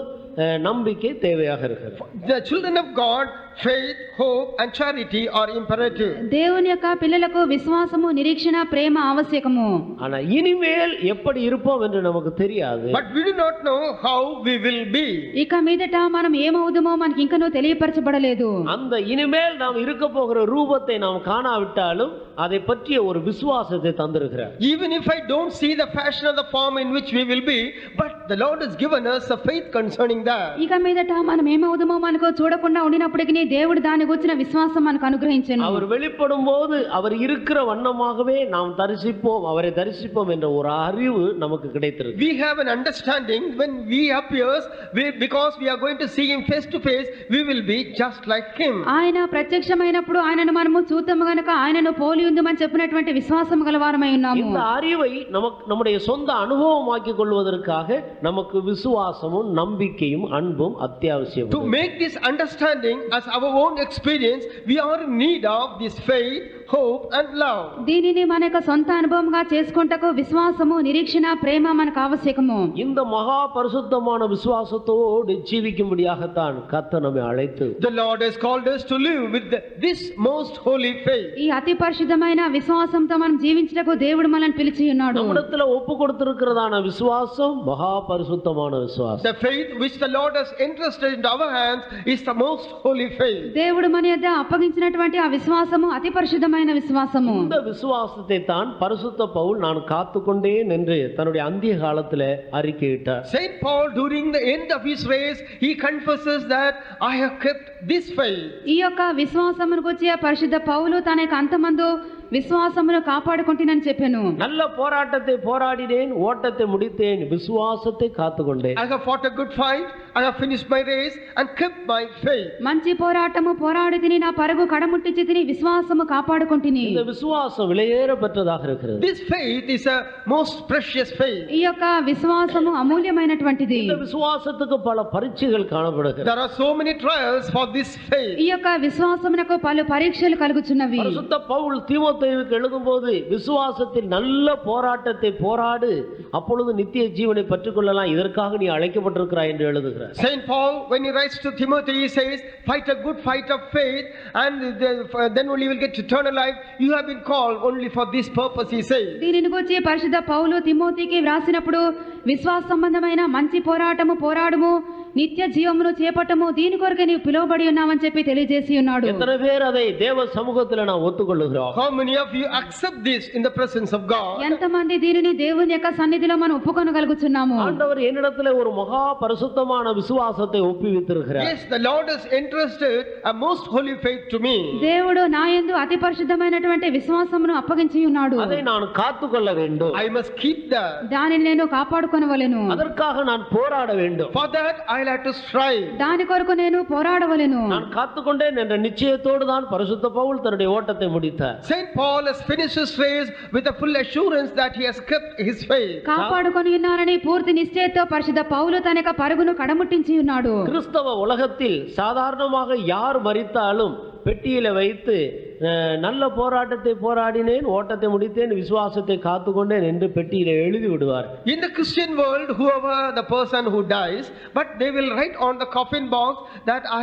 நம்பிக்கை தேவையாக இருக்கிறது. The children of God, faith, hope and charity are imperative. దేవుని యొక్క పిల్లలకు విశ్వాసము, నిరీక్షణ, ప్రేమ ఆవశ్యకము. ஆனா இனிமேல் எப்படி இருப்போம் என்று நமக்கு தெரியாது. But we do not know how we will be. ఇక మీదట మనం ఏమవుదుమో మనకి ఇంకనూ తెలియపరచబడలేదు. அந்த இனிமேல் நாம் இருக்க போகிற ரூபத்தை நாம் காணாவிட்டாலும் அதை பற்றிய ஒரு விசுவாசத்தை தந்திருக்கிறார். Even if I don't see the fashion of the form in which we will be, but the Lord has given us a faith concerning that. ఇక మీదట మనం ఏమవుదుమో మనకు చూడకుండా ఉండినప్పటికీ దేవుడు దాని గురించిన విశ్వాసం మనకు అనుగ్రహించెను. அவர் வெளிப்படும் போது அவர் இருக்கிற வண்ணமாகவே நாம் தரிசிப்போம், அவரை தரிசிப்போம் என்ற ஒரு அறிவு நமக்கு கிடைத்திருக்கு. We have an understanding when he appears, because we are going to see him face to face, we will be just like him. ఆయన ప్రత్యక్షమైనప్పుడు ఆయనను మనము చూద్దాము గనుక ఆయనను పోలి ఉందమని చెప్పినటువంటి విశ్వాసం గలవారమై ఉన్నాము. இந்த அறிவை நம்முடைய சொந்த அனுபவமாக்கிக் கொள்வதற்காக நமக்கு விசுவாசமும், நம்பிக்கையும், அன்பும் அத்தியாவசியம். To make this understanding as our own experience, we are in need of this faith, hope and love. దీనిని మన యొక్క సొంత అనుభవంగా చేసుకొంటకు విశ్వాసము, నిరీక్షణ, ప్రేమ మనకు ఆవశ్యకము. இந்த மகா பரிசுத்தமான விசுவாசத்தோடு ஜீவிக்கும்படியாகத்தான் கர்த்தர் நம்மை அழைத்து The Lord has called us to live with this most holy faith. ఈ అతి పరిశుద్ధమైన విశ్వాసంతో మనం జీవించుటకు దేవుడు మనల్ని పిలిచి ఉన్నాడు. நம்மிடத்துல ஒப்பு கொடுத்திருக்கிறதான விசுவாசம் மகா பரிசுத்தமான விசுவாசம். The faith which the Lord has entrusted into our hands is the most holy faith. దేవుడు మన యొద్ద అప్పగించినటువంటి ఆ విశ్వాసము అతి పరిశుద్ధమైన విశ్వాసము. இந்த விசுவாசத்தை தான் பரிசுத்த பவுல் நான் காத்துக்கொண்டேன் என்று தன்னுடைய அந்திய காலத்திலே அறிக்கையிட்டார். Saint Paul, during the end of his race, he confesses that I have kept this faith. ఈ యొక్క విశ్వాసమును గురించి పరిశుద్ధ పౌలు తన యొక్క అంతమందు విశ్వాసమును కాపాడుకుంటునని చెప్పాను. நல்ல போராட்டத்தை போராடினேன், ஓட்டத்தை முடித்தேன், விசுவாசத்தை காத்துக்கொண்டேன். I have fought a good fight, I have finished my race and kept my faith. మంచి పోరాటము పోరాడి తిని నా పరుగు కడముట్టించి తిని విశ్వాసము కాపాడుకుంటుని. இந்த விசுவாசம் விலையேற பெற்றதாக இருக்கிறது. This faith is a most precious faith. ఈ యొక్క విశ్వాసము అమూల్యమైనటువంటిది. இந்த விசுவாசத்துக்கு பல பரீட்சைகள் காணப்படுகிறது. There are so many trials for this faith. ఈ యొక్క విశ్వాసమునకు పలు పరీక్షలు కలుగుచున్నవి. பரிசுத்த பவுல் தீமோத்தேயுவுக்கு எழுதும்போது விசுவாசத்தில் நல்ல போராட்டத்தை போராடு, அப்பொழுது நித்திய ஜீவனை பெற்றுக்கொள்ளலாம், இதற்காக நீ அழைக்கப்பட்டிருக்கிறாய் என்று எழுதுகிறார். Saint Paul, when he writes to Timothy, he says, fight a good fight of faith and then only you will get eternal life. You have been called only for this purpose, he says. దీనిని గురించి పరిశుద్ధ పౌలు తిమోతికి వ్రాసినప్పుడు విశ్వాస సంబంధమైన మంచి పోరాటము పోరాడుము, నిత్య జీవమును చేపట్టము, దీని కొరకే నీవు పిలువబడి ఉన్నావని చెప్పి తెలియజేసి ఉన్నాడు. எத்தனை பேர் அதை தேவ சமூகத்தில் நாம் ஒத்துக்கொள்ளுகிறோம்? How many of you accept this in the presence of God? ఎంతమంది దీనిని దేవుని యొక్క సన్నిధిలో మనం ఒప్పుకొనగలుగుచున్నాము? ஆண்டவர் என்னிடத்தில் ஒரு மகா பரிசுத்தமான விசுவாசத்தை ஒப்புவித்திருக்கிறார். Yes, the Lord has entrusted a most holy faith to me. దేవుడు నా యందు అతి పరిశుద్ధమైనటువంటి విశ్వాసమును అప్పగించి ఉన్నాడు. அதை நான் காத்துக்கொள்ள வேண்டும். I must keep that. దానిని నేను కాపాడుకొనవలెను. அதற்காக நான் போராட வேண்டும். For that I will have to strive. దాని కొరకు నేను పోరాడవలెను. நான் காத்துக்கொண்டேன் என்ற நிச்சயத்தோடு தான் பரிசுத்த பவுல் தன்னுடைய ஓட்டத்தை முடித்தார். Saint Paul has finished his race with a full assurance that he has kept his faith. కాపాడుకొని ఉన్నారని పూర్తి నిశ్చయతో పరిశుద్ధ పౌలు తన యొక్క పరుగును కడముట్టించి ఉన్నాడు. கிறிஸ்தவ உலகத்தில் சாதாரணமாக யார் மரித்தாலும் பெட்டியில வைத்து நல்ல போராட்டத்தை போராடினேன், ஓட்டத்தை முடித்தேன், விசுவாசத்தை காத்துக்கொண்டேன் என்று பெட்டியில எழுதி விடுவார். In the Christian world, whoever the person who dies, but they will write on the coffin box that I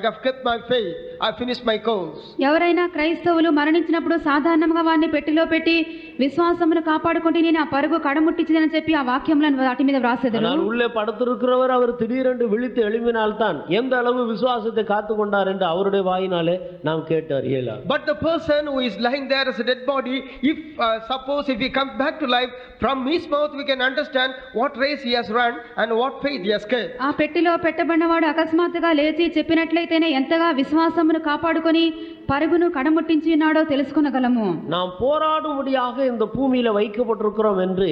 have kept my faith, I finished my course. ఎవరైనా క్రైస్తవులు మరణించినప్పుడు సాధారణంగా వారిని పెట్టిలో పెట్టి విశ్వాసమును కాపాడుకుంటే నేను ఆ పరుగు కడముట్టించిందని చెప్పి ఆ వాక్యములను వాటి మీద వ్రాసేదరు. ஆனால் உள்ளே படுத்திருக்கிறவர் அவர் திடீரென்று விழித்து எழும்பினால்தான் எந்த அளவு விசுவாசத்தை காத்துக்கொண்டார் என்று அவருடைய வாயினாலே நாம் கேட்டு அறியலாம். But the person who is lying there as a dead body, if suppose if he comes back to life, from his mouth we can understand what race he has run and what faith he has kept. ఆ పెట్టిలో పెట్టబడినవాడు అకస్మాత్తుగా లేచి చెప్పినట్లయితేనే ఎంతగా విశ్వాసమును విశ్వాసమును కాపాడుకొని పరుగును కడముట్టించి ఉన్నాడో తెలుసుకొనగలము. நாம் போராடும்படியாக இந்த பூமியில வைக்கப்பட்டிருக்கிறோம் என்று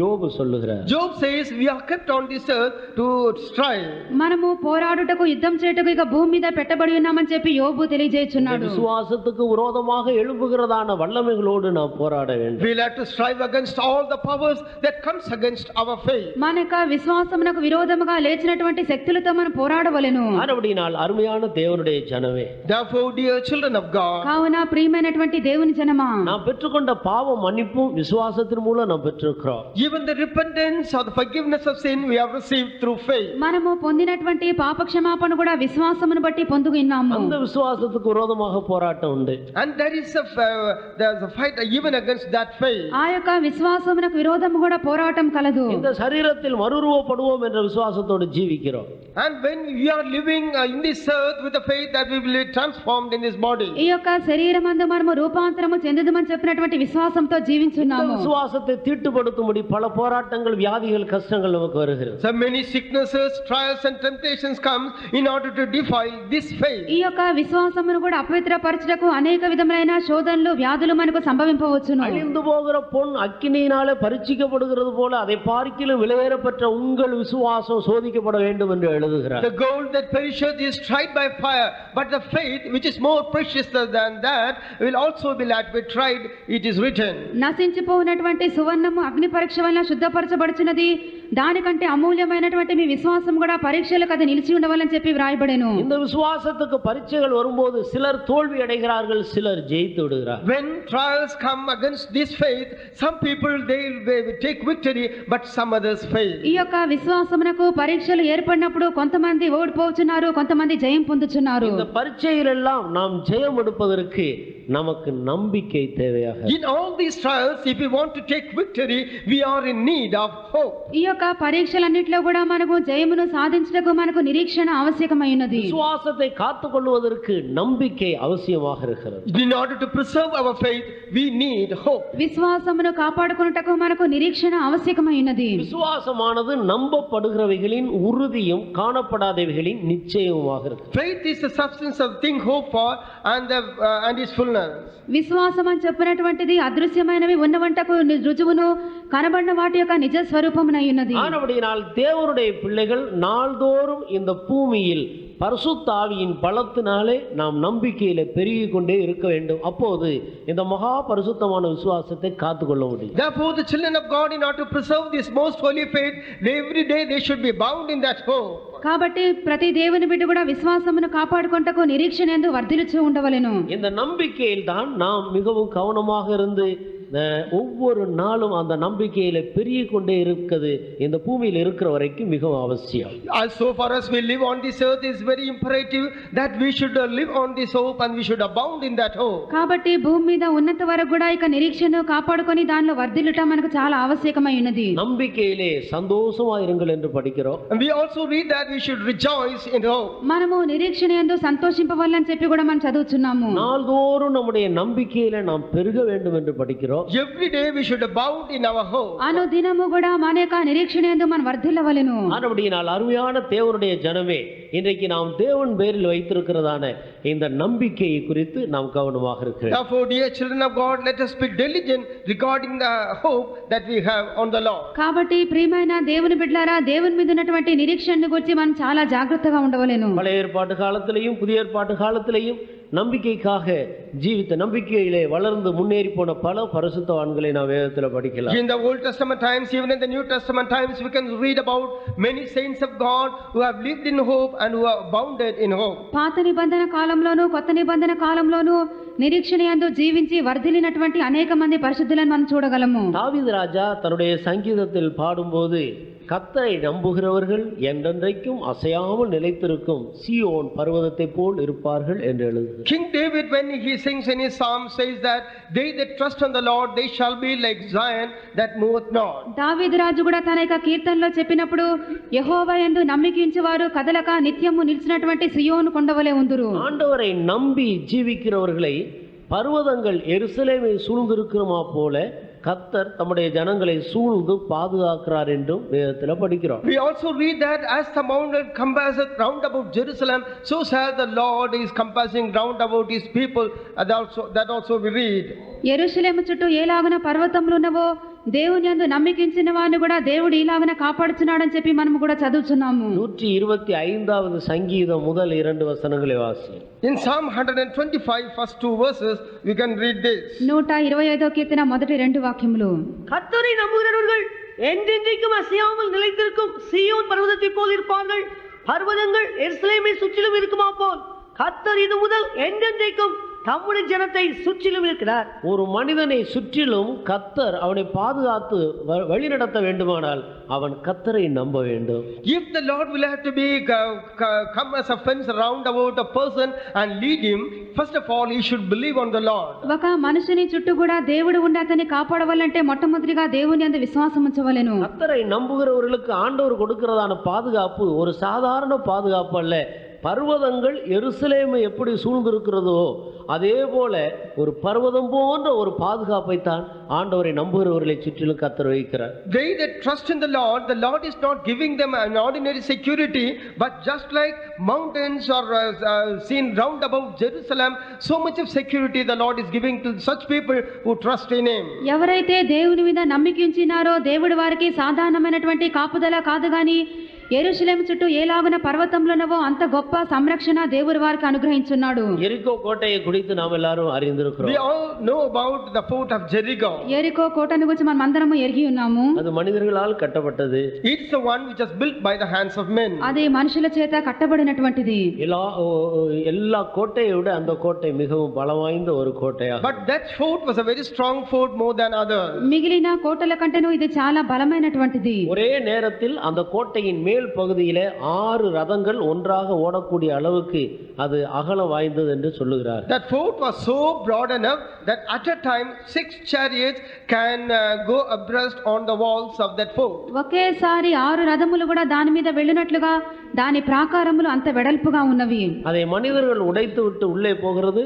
யோபு சொல்லுகிறார். Job says we are kept on this earth to strive. మనము పోరాడుటకు యుద్ధం చేయుటకు ఇక భూమి మీద పెట్టబడి ఉన్నామని చెప్పి యోబు తెలియజేస్తున్నాడు. விசுவாசத்துக்கு விரோதமாக எழும்புகிறதான வல்லமைகளோடு நாம் போராட வேண்டும். We'll have to strive against all the powers that comes against our faith. మన యొక్క విశ్వాసమునకు విరోధముగా లేచినటువంటి శక్తులతో మనం పోరాడవలెను. அப்படினால் அருமையான தேவனுடைய ஜனமே, Therefore, dear children of God, కావున ప్రియమైనటువంటి దేవుని జనమా, நாம் பெற்றுக்கொண்ட பாவ மன்னிப்பும் விசுவாசத்தின் மூலம் நாம் பெற்றிருக்கிறோம். even the repentance or the forgiveness of sin we have received through faith. మనము పొందినటువంటి పాప క్షమాపణ కూడా విశ్వాసమును బట్టి పొందుకున్నాము. அந்த விசுவாசத்துக்கு விரோதமாக போராட்டம் உண்டு. And there's a fight even against that faith. ఆ యొక్క విశ్వాసమునకు విరోధము కూడా పోరాటం కలదు. இந்த சரீரத்தில் மறுரூபப்படுவோம் என்ற விசுவாசத்தோடு ஜீவிக்கிறோம். And when we are living in this earth with the faith that we will be transformed in this body. ఈ యొక్క శరీరమందు మనము రూపాంతరము చెందుదుమని చెప్పినటువంటి విశ్వాసంతో இந்த జీవించున్నాము. விசுவாசத்தை தீட்டுப்படுத்தும்படி பல போராட்டங்கள், வியாதிகள், கஷ்டங்கள் நமக்கு வருகிறது. So many sicknesses, trials and temptations come in order to defile this faith. ఈ యొక్క విశ్వాసమును కూడా అపవిత్రపరచుటకు అనేక విధములైన శోధనలు, వ్యాధులు మనకు సంభవింపవచ్చును. அழிந்து போகிற பொன் அக்கினியினாலே பரீட்சிக்கப்படுகிறது போல அதை பார்க்கிலும் விலையேறப்பட்ட உங்கள் விசுவாசம் சோதிக்கப்பட வேண்டும் என்று எழுதுகிறார். The gold that perisheth is tried by fire, but the faith which is more precious than that will also be tried, it is written. నశించిపోయినటువంటి సువర్ణము అగ్ని పరీక్ష వలన శుద్ధపరచబడుచున్నది, దానికంటే అమూల్యమైనటువంటి మీ విశ్వాసం కూడా పరీక్షలకు అది నిలిచి ఉండవాలని చెప్పి వ్రాయబడెను. இந்த விசுவாசத்துக்கு பரீட்சைகள் வரும்போது சிலர் தோல்வி அடைகிறார்கள், சிலர் ஜெயித்து விடுகிறார்கள். When trials come against this faith, some people they will take victory, but some others fail. ఈ యొక్క విశ్వాసమునకు పరీక్షలు ఏర్పడినప్పుడు కొంతమంది ఓడిపోతున్నారు, కొంతమంది జయం పొందుచున్నారు. இந்த பரீட்சையில் எல்லாம் நாம் ஜெயம் எடுப்பதற்கு நமக்கு நம்பிக்கை தேவையாக. In all these trials, if we want to take victory, we are in need of hope. ఈ యొక్క పరీక్షలన్నిటిలో కూడా మనకు జయమును సాధించుటకు మనకు నిరీక్షణ అవశ్యకమైనది. விசுவாசத்தை காத்துக்கொள்வதற்கு நம்பிக்கை அவசியமாக இருக்கிறது. In order to preserve our faith, we need hope. విశ్వాసమును కాపాడుకొనుటకు మనకు నిరీక్షణ అవశ్యకమైనది. விசுவாசமானது நம்பப்படுகிறவைகளின் உறுதியும் காணப்படாதவைகளின் நிச்சயமுமாக இருக்கிறது. Faith is the substance of thing hoped for and its fullness. విశ్వాసం అని చెప్పినటువంటిది అదృశ్యమైనవి ఉన్నవంటకు రుజువును, కనబడిన వాటి యొక్క నిజ స్వరూపమునై ఉన్నది. ஆனபடியால் தேவனுடைய பிள்ளைகள் நாள்தோறும் இந்த பூமியில் பரிசுத்த ஆவியின் பலத்தினாலே நாம் நம்பிக்கையில பெருகிக் கொண்டே இருக்க வேண்டும். அப்போது இந்த மகா பரிசுத்தமான விசுவாசத்தை காத்துக்கொள்ள முடியும். Therefore, the children of God, in order to preserve this most holy faith, every day they should be bound in that hope. కాబట్టి ప్రతి దేవుని బిడ్డ కూడా విశ్వాసమును కాపాడుకొనుటకు నిరీక్షణ యందు వర్ధిల్లుచూ ఉండవలెను. இந்த நம்பிக்கையில் தான் நாம் மிகவும் கவனமாக இருந்து ஒவ்வொரு நாளும் அந்த நம்பிக்கையில பெருகிக் கொண்டே இருக்கிறது இந்த பூமியில் இருக்கிற வரைக்கும் மிகவும் அவசியம். Also for us we live on this earth, is very imperative that we should live on this hope and we should abound in that hope. కాబట్టి భూమి మీద ఉన్నంత వరకు కూడా ఇక నిరీక్షణను కాపాడుకొని దానిలో వర్ధిల్లుట మనకు చాలా అవశ్యకమై ఉన్నది. நம்பிக்கையிலே சந்தோஷமாயிருங்கள் என்று படிக்கிறோம். And we also read that we should rejoice in hope. మనము నిరీక్షణ యందు సంతోషింపవలెనని చెప్పి కూడా మనం చదువుచున్నాము. நாள்தோறும் நம்முடைய நம்பிக்கையில நாம் பெருக வேண்டும் என்று படிக்கிறோம். Every day we should abound in our hope. అనుదినము కూడా మన యొక్క నిరీక్షణ యందు మనం వర్ధిల్లవలెను. ஆனபடியால் அருமையான தேவனுடைய ஜனமே, இன்றைக்கு நாம் தேவன் பேரில் வைத்திருக்கிறதான இந்த நம்பிக்கையை குறித்து நாம் கவனமாக இருக்கிறோம். Therefore, dear children of God, let us be diligent regarding the hope that we have on the Lord. కాబట్టి ప్రియమైన దేవుని బిడ్డలారా, దేవుని మీద ఉన్నటువంటి నిరీక్షణను గురించి మనం చాలా జాగృతగా ఉండవలెను. பழைய ஏற்பாட்டு காலத்திலேயும் புதிய ஏற்பாட்டு காலத்திலேயும் நம்பிக்கைக்காக ஜீவித்த, நம்பிக்கையிலே வளர்ந்து முன்னேறி போன பல பரிசுத்தவான்களை நாம் வேதத்தில் படிக்கலாம். In the Old Testament times, even in the New Testament times, we can read about many saints of God who have lived in hope and who have abounded in hope. పాత నిబంధన కాలంలోను కొత్త నిబంధన కాలంలోను నిరీక్షణ యందు జీవించి వర్ధిల్లినటువంటి అనేక మంది పరిశుద్ధులను మనం చూడగలము. தாவீது ராஜா தன்னுடைய சங்கீதத்தில் பாடும்போது, கர்த்தரை நம்புகிறவர்கள் என்றென்றைக்கும் அசையாமல் நிலைத்திருக்கும் சீயோன் பர்வதத்தை போல் இருப்பார்கள் என்று எழுதுகிறார். King David, when he sings in his psalm, says that they that trust on the Lord, they shall be like Zion that moveth not. దావీదు రాజు కూడా తన యొక్క కీర్తనలో చెప్పినప్పుడు, యెహోవా యందు నమ్మికించువారు కదలక నిత్యము నిలిచినటువంటి సియోను కొండవలే ఉందురు. ஆண்டவரை நம்பி ஜீவிக்கிறவர்களை பர்வதங்கள் எருசலேமை சூழ்ந்திருக்கிறமா போல கர்த்தர் தம்முடைய ஜனங்களை சூழ்ந்து பாதுகாக்கிறார் என்றும் வேதத்தில் படிக்கிறோம். We also read that as the mountain compasseth round about Jerusalem, so shall the Lord is compassing round about his people. That also we read. యెరూషలేము చుట్టూ ఏలాగున పర్వతములు ఉన్నవో దేవుని యందు నమ్మికించిన వారిని కూడా దేవుడు ఇలాగన కాపాడుచున్నాడని చెప్పి మనము కూడా చదువుచున్నాము. 125வது சங்கீதம் முதல் 2 வசனங்களை வாசி. In Psalm 125 first 2 verses we can read this. 125వ కీర్తన మొదటి 2 వాక్యములు. கர்த்தரை நம்புகிறவர்கள் என்றென்றைக்கும் அசையாமல் நிலைத்திருக்கும் சீயோன் பர்வதத்தைப் போல் இருப்பார்கள். பர்வதங்கள் எருசலேமை சுற்றிலும் இருக்குமா போல் கர்த்தர் இது முதல் என்றென்றைக்கும் தம்முடைய ஜனத்தை சுற்றிலும் இருக்கிறார். ஒரு மனிதனை சுற்றிலும் கர்த்தர் அவனை பாதுகாத்து வழிநடத்த வேண்டுமானால் அவன் கர்த்தரை நம்ப வேண்டும். If the Lord will have to be come as a fence around about a person and lead him, first of all he should believe on the Lord. ఒక మనిషిని చుట్టూ కూడా దేవుడు ఉండి అతన్ని కాపాడవాలంటే మొట్టమొదటిగా దేవుని యందు విశ్వాసం ఉంచవలెను. கர்த்தரை நம்புகிறவர்களுக்கு ஆண்டவர் கொடுக்கிறதான பாதுகாப்பு ஒரு சாதாரண பாதுகாப்பு அல்ல. பர்வதங்கள் எருசலேமை எப்படி சூழ்ந்திருக்கிறதோ அதே போல ஒரு பர்வதம் போன்ற ஒரு பாதுகாப்பை தான் ஆண்டவரை நம்புகிறவர்களை சுற்றிலும் கர்த்தர் வைக்கிறார். They that trust in the Lord is not giving them an ordinary security, but just like mountains are seen round about Jerusalem, so much of security the Lord is giving to such people who trust in him. ఎవరైతే దేవుని మీద నమ్మిక ఉంచినారో దేవుడు వారికి సాధారణమైనటువంటి కాపుదల కాదు గాని యెరూషలేము చుట్టూ ఏలాగున పర్వతములున్నవో అంత గొప్ప సంరక్షణ దేవుడు వారికి అనుగ్రహించున్నాడు. எரிகோ கோட்டையை குறித்து நாம் எல்லாரும் அறிந்திருக்கிறோம். We all know about the fort of Jericho. యెరికో కోటను గురించి మనం అందరము ఎరిగి ఉన్నాము. அது மனிதர்களால் கட்டப்பட்டது. It's the one which was built by the hands of men. అది మనుషుల చేత కట్టబడినటువంటిది. எல்லா கோட்டையை விட அந்த கோட்டை மிகவும் பலம் வாய்ந்த ஒரு கோட்டையாக. But that fort was a very strong fort more than others. మిగిలిన కోటల కంటేను ఇది చాలా బలమైనటువంటిది. ஒரே நேரத்தில் அந்த கோட்டையின் மேல் பகுதியிலே 6 ரதங்கள் ஒன்றாக ஓடக்கூடிய அளவுக்கு அது அகலம் வாய்ந்தது என்று சொல்லுகிறார். That fort was so broad enough that at a time 6 chariots can go abreast on the walls of that fort. ఒకేసారి 6 రథములు కూడా దాని మీద వెళ్ళినట్లుగా దాని ప్రాకారములు అంత వెడల్పుగా ఉన్నవి. அதை மனிதர்கள் உடைத்து விட்டு உள்ளே போகிறது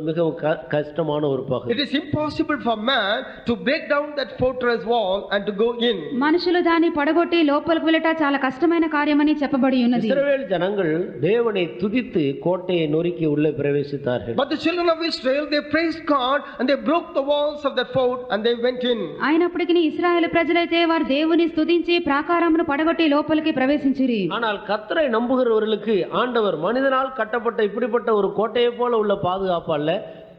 மிகவும் கஷ்டமான ஒரு பகுதி. It is impossible for man to break down that fortress wall and to go in. మనుషులు దాన్ని పడగొట్టి లోపలికి వెళ్ళట చాలా కష్టమైన కార్యమని చెప్పబడి ఉన్నది. ఇశ్రాయేల్ జనங்கள் தேவனை துதித்து கோட்டையை நொறுக்கி உள்ளே பிரவேசித்தார்கள். But the children of Israel they praised God and they broke the walls of that fort and they went in. అయినప్పటికీ ఇశ్రాయేలు ప్రజలైతే వారు దేవుని స్తుతించి ప్రాకారమును పడగొట్టి లోపలికి ప్రవేశించిరి. ஆனால் கர்த்தரை நம்புகிறவர்களுக்கு ஆண்டவர் மனிதனால் கட்டப்பட்ட இப்படிப்பட்ட ஒரு கோட்டையை போல உள்ள பாதுகாப்பு அல்ல,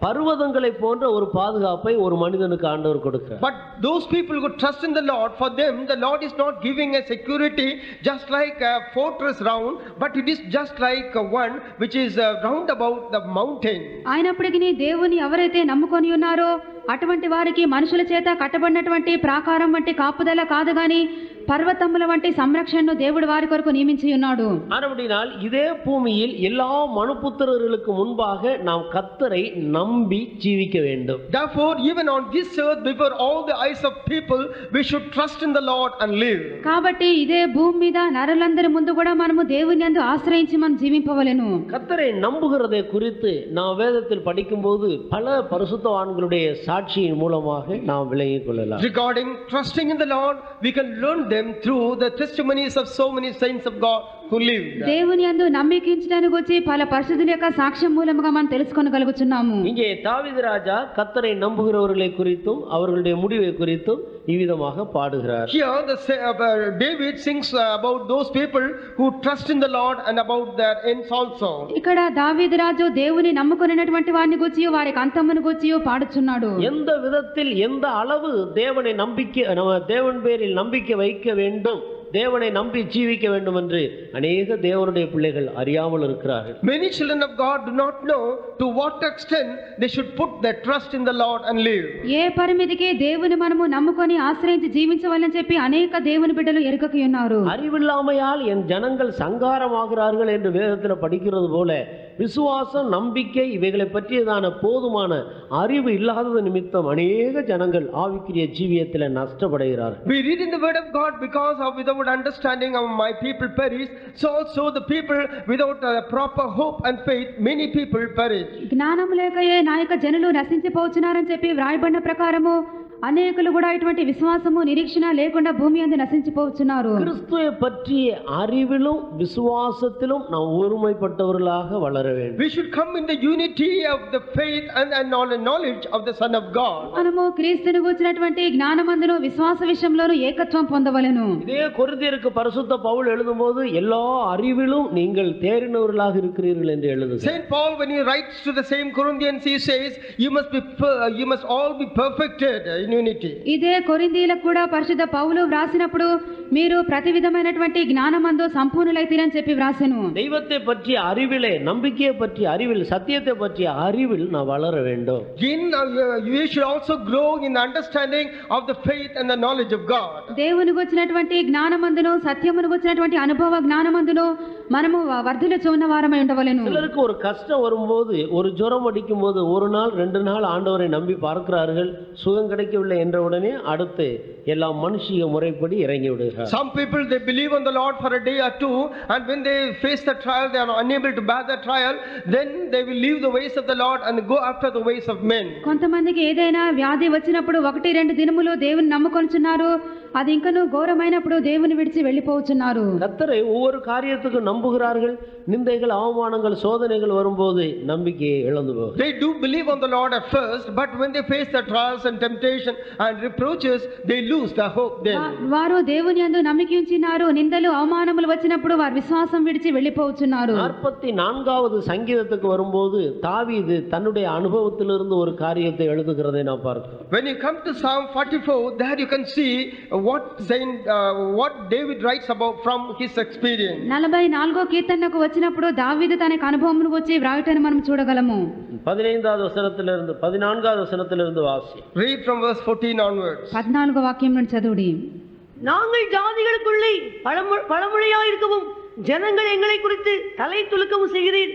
பர்வதங்களை போன்ற ஒரு பாதுகாப்பை ஒரு மனிதனுக்கு ஆண்டவர் கொடுக்கிறார். But those people who trust in the Lord, for them the Lord is not giving a security just like a fortress round, but it is just like one which is round about the mountain. అయినప్పటికీ దేవుని ఎవరైతే నమ్ముకొని ఉన్నారో అటువంటి వారికి మనుషుల చేత కట్టబడినటువంటి ప్రాకారం వంటి కాపుదల కాదు గాని పర్వతముల వంటి సంరక్షణను దేవుడు వారి కొరకు నియమించి ఉన్నాడు. ஆனபடியால் இதே பூமியில் எல்லா மனுபுத்திரர்களுக்கு முன்பாக நாம் கர்த்தரை நம்பி ஜீவிக்க வேண்டும். Therefore even on this earth before all the eyes of people we should trust in the Lord and live. కాబట్టి ఇదే భూమి మీద నరులందరి ముందు కూడా మనము దేవుని యందు ఆశ్రయించి మనం జీవింపవలెను. கர்த்தரை நம்புகிறதை குறித்து நாம் வேதத்தில் படிக்கும்போது பல பரிசுத்தவான்களுடைய சாட்சியின் மூலமாக நாம் விளங்கிக் கொள்ளலாம். Regarding trusting in the Lord, we can learn them through the testimonies of so many saints of God who lived. దేవుని యందు నమ్మికించడానికి వచ్చి పల పరిశుద్ధుల యొక్క సాక్ష్యం మూలముగా మనం తెలుసుకొనగలుగుతున్నాము. இங்கே தாவீது ராஜா கர்த்தரை நம்புகிறவர்களை குறித்தும் அவர்களுடைய முடிவை குறித்தும் இவ்விதமாக பாடுகிறார். Here David sings about those people who trust in the Lord and about their ends also. ఇక్కడ దావీదు రాజు దేవుని నమ్ముకొనినటువంటి వారిని గురించి వారికి అంతమును గురించి పాడుచున్నాడు. எந்த விதத்தில் எந்த அளவு தேவனை தேவன் பேரில் நம்பிக்கை வைக்க வேண்டும், தேவனை நம்பி ஜீவிக்க வேண்டும் என்று அநேக தேவனுடைய பிள்ளைகள் அறியாமல் இருக்கிறார்கள். Many children of God do not know to what extent they should put their trust in the Lord and live. ఏ పరిమితికి దేవుని మనము నమ్ముకొని ఆశ్రయించి జీవించవాలని చెప్పి అనేక దేవుని బిడ్డలు ఎరుకకి ఉన్నారు. அறிவில்லாமையால் என் ஜனங்கள் சங்காரமாகிறார்கள் என்று வேதத்தில் படிக்கிறது போல விசுவாசம் நம்பிக்கை இவைகளை பற்றியதான போதுமான அறிவு இல்லாதது நிமித்தம் அநேக ஜனங்கள் ஆவிக்குரிய ஜீவியத்தில் நஷ்டப்படுகிறார்கள். We read in the word of God because of without understanding of my people perish, so also the people without proper hope and faith many people perish. జ్ఞానము లేకయే నాయక జనులు నశించిపోచున్నారని చెప్పి వ్రాయబడిన ప్రకారము అనేకులు కూడా ఇటువంటి విశ్వాసము నిరీక్షణ లేకుండా భూమి అందు నశించిపోవచ్చున్నారు. கிறிஸ்துவை பற்றிய அறிவிலும் விசுவாசத்திலும் நாம் ஒருமைப்பட்டவர்களாக வளர வேண்டும். We should come in the unity of the faith and knowledge of the Son of God. మనము క్రీస్తుని గూర్చినటువంటి జ్ఞానమందును విశ్వాస విషయంలోనూ ఏకత్వం పొందవలెను. இதே கொரிந்தியருக்கு பரிசுத்த பவுல் எழுதும்போது எல்லா அறிவிலும் நீங்கள் தேறினவர்களாக இருக்கிறீர்கள் என்று எழுதுகிறார். Saint Paul, when he writes to the same Corinthians, he says, you must all be perfected in unity. ఇదే కొరింథీయులకు కూడా పరిశుద్ధ పౌలు వ్రాసినప్పుడు మీరు ప్రతి విధమైనటువంటి జ్ఞానమందు సంపూర్ణులైతేనని చెప్పి వ్రాసెను. தெய்வத்தை பற்றிய அறிவிலே, நம்பிக்கையை பற்றிய அறிவில், சத்தியத்தை பற்றிய அறிவில் நான் வளர வேண்டும். You should also grow in the understanding of the faith and the knowledge of God. దేవుని గురించినటువంటి జ్ఞానమందును సత్యమును గురించినటువంటి అనుభవ జ్ఞానమందును మనము వర్ధిల్లుచు ఉన్న వారమై ఉండవలెను. சிலருக்கு ஒரு கஷ்டம் வரும்போது, ஒரு ஜுரம் அடிக்கும் போது ஒரு நாள் 2 நாள் ஆண்டவரை நம்பி பார்க்கிறார்கள், சுகம் கிடைக்கவில்லை என்ற உடனே அடுத்து எல்லாம் மனுஷிய முறைப்படி இறங்கி விடுகிறார். Some people, they believe on the Lord for a day or two, and when they face the trial, they are unable to bear the trial, then they will leave the ways of the Lord and go after the ways of men. కొంతమందికి ఏదైనా వ్యాధి వచ్చినప్పుడు 1-2 దినములు దేవుని నమ్ముకొనుచున్నారు, అది ఇంకను ఘోరమైనప్పుడు దేవుని విడిచి వెళ్ళిపోవచ్చున్నారు. கர்த்தரை ஒவ்வொரு காரியத்துக்கும் நம்புகிறார்கள், நிந்தைகள், அவமானங்கள், சோதனைகள் வரும்போது நம்பிக்கையை இழந்து போகிறார்கள். They do believe on the Lord at first, but when they face the trials and temptation and reproaches, they lose the hope then. వారు దేవుని యందు నమ్మిక ఉంచినారు, నిందలు అవమానములు వచ్చినప్పుడు వారు విశ్వాసం విడిచి వెళ్ళిపోవచ్చున్నారు. 44வது சங்கீதத்துக்கு வரும்போது தாவீது தன்னுடைய அனுபவத்திலிருந்து ஒரு காரியத்தை எழுதுகிறதை நான் பார்க்கிறேன். When you come to Psalm 44, there you can see what David writes about from his experience. 44వ కీర్తనకు వచ్చినప్పుడు దావీదు తన అనుభవమును వచ్చి వ్రాయటను మనం చూడగలము. 14வது வசனத்திலிருந்து வாசி. Read from verse 14 onwards. 14వ వాక్యం నుండి చదువుడి. நாங்கள் ஜாதிகளுக்குள்ளே பழமொழியாயிருக்கவும் ஜனங்கள் எங்களை குறித்து தலை துலுக்கவும் செய்கிறீர்.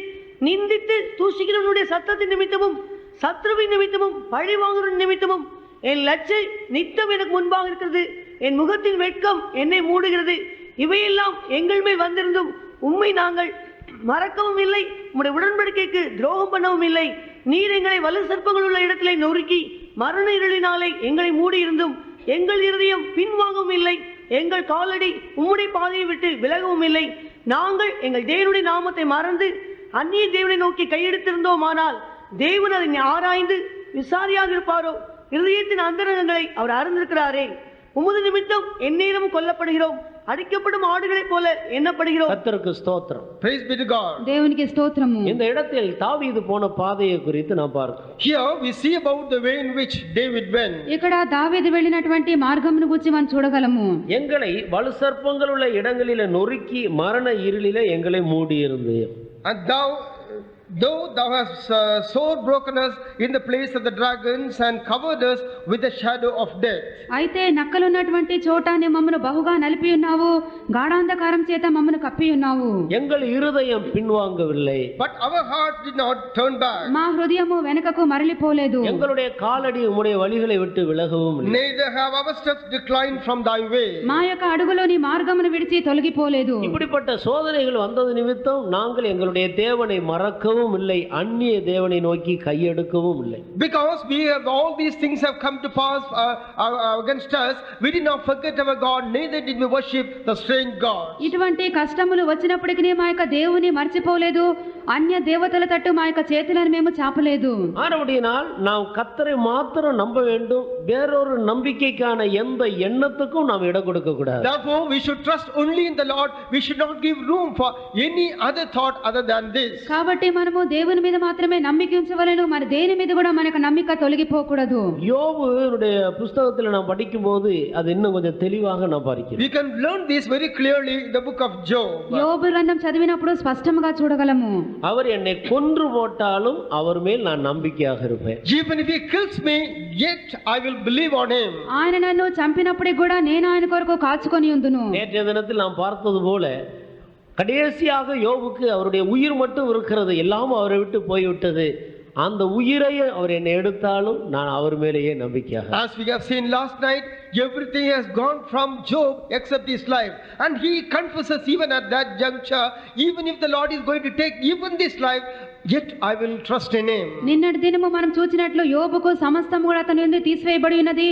நிந்தித்து தூஷிக்கிறவனுடைய சத்தத்தின் நிமித்தமும் சத்ருவின் நிமித்தமும் பழி வாங்குற நிமித்தமும் என் லட்சை நித்தம் எனக்கு முன்பாக இருக்கிறது. என் முகத்தின் வெட்கம் என்னை மூடுகிறது. இவையெல்லாம் எங்கள் மேல் வந்திருந்தும் உம்மை நாங்கள் மறக்கவும் இல்லை, உம்முடைய உடன்படிக்கைக்கு துரோகம் பண்ணவும் இல்லை. நீர் எங்களை வலு சர்ப்பங்கள் உள்ள இடத்திலே நொறுக்கி மரண இருளினாலே எங்களை மூடியிருந்தும் எங்கள் இருதயம் பின்வாங்கவும் இல்லை, எங்கள் காலடி உம்முடைய பாதையை விட்டு விலகவும் இல்லை. நாங்கள் எங்கள் தேவனுடைய நாமத்தை மறந்து அந்நிய தேவனை நோக்கி கையெடுத்திருந்தோமானால் தேவன் அதை ஆராய்ந்து விசாரியாக இருப்பாரோ? இருதயத்தின் அந்தரங்கங்களை அவர் அறிந்திருக்கிறாரே. உமது நிமித்தம் எந்நேரமும் கொல்லப்படுகிறோம், அடிக்கப்படும் ஆடுகளைப் போல எண்ணப்படுகிறோம். கர்த்தருக்கு ஸ்தோத்திரம். Praise be to God. దేవునికి స్తోత్రము. இந்த இடத்தில் தாவீது போன பாதையை குறித்து நாம் பார்க்கிறோம். Here we see about the way in which David went. ఇక్కడ దావీదు వెళ్ళినటువంటి మార్గమును గురించి మనం చూడగలము. எங்களை வலு சர்ப்பங்கள் உள்ள இடங்களிலே நொறுக்கி மரண இருளிலே எங்களை மூடி இருந்து. And though thou hast sore broken us in the place of the dragons and covered us with the shadow of death. అయితే నక్కలున్నటువంటి చోటాన్ని మమ్మను బహుగా నలిపి ఉన్నావు, గాఢాంధకారం చేత మమ్మను కప్పి ఉన్నావు. எங்கள் இருதயம் பின்வாங்கவில்லை, But our heart did not turn back. మా హృదయము వెనుకకు మరలిపోలేదు. எங்களுடைய காலடி உம்முடைய வழிகளை விட்டு விலகவும் இல்லை. Neither have our steps declined from thy way. మా యొక్క అడుగులోని మార్గమును విడిచి తొలగిపోలేదు. இப்படிப்பட்ட சோதனைகள் வந்தது நிமித்தம் நாங்கள் எங்களுடைய தேவனை மறக்கவும் இல்லை, அந்நிய தேவனை நோக்கி கையெடுக்கவும் இல்லை. Because all these things have come to pass against us, we did not forget our God, neither did we worship the strange God. ఇటువంటి కష్టములు వచ్చినప్పటికీ మా యొక్క దేవుని మర్చిపోలేదు, అన్య దేవతల తట్టు మా యొక్క చేతులను మేము చాపలేదు. ஆனபடியினால் நாம் கர்த்தரை மாத்திரம் நம்ப வேண்டும், வேறொரு நம்பிக்கைக்கான எந்த எண்ணத்துக்கும் நாம் இடம் கொடுக்க கூடாது. Therefore we should trust only in the Lord. We should not give room for any other thought other than this. కాబట్టి మనము దేవుని మీద మాత్రమే నమ్మిక ఉంచవలెను, మరి దేని మీద కూడా మనకు నమ్మిక తొలగిపోకూడదు. யோபுடைய புத்தகத்தில் நாம் படிக்கும்போது அது இன்னும் கொஞ்சம் தெளிவாக நாம் பார்க்கிறோம். We can learn this very clearly in the book of Job. యోబు గ్రంథం చదివినప్పుడు స్పష్టంగా చూడగలము. அவர் என்னை கொன்று போட்டாலும் அவர் மேல் நான் நம்பிக்கையாக இருப்பேன். Even if he kills me, yet I will believe on him. ఆయన నన్ను చంపినప్పటికి కూడా నేను ఆయన కొరకు కాచుకొని ఉందును. நேற்றைய தினத்தில் நாம் பார்த்தது போல கடைசியாக யோபுக்கு அவருடைய உயிர் மட்டும் இருக்கிறது, எல்லாம் அவரை விட்டு போய்விட்டது. அந்த உயிரையே அவர் என்னை எடுத்தாலும் நான் அவர் மேலேயே நம்பிக்கையாக. As we have seen last night, everything has gone from Job except his life. And he confesses even at that juncture, even if the Lord is going to take even this life, yet I will trust in him. నిన్నటి దినము మనం చూచినట్లు యోబుకు సమస్తము కూడా అతని నుండి తీసివేయబడి ఉన్నది,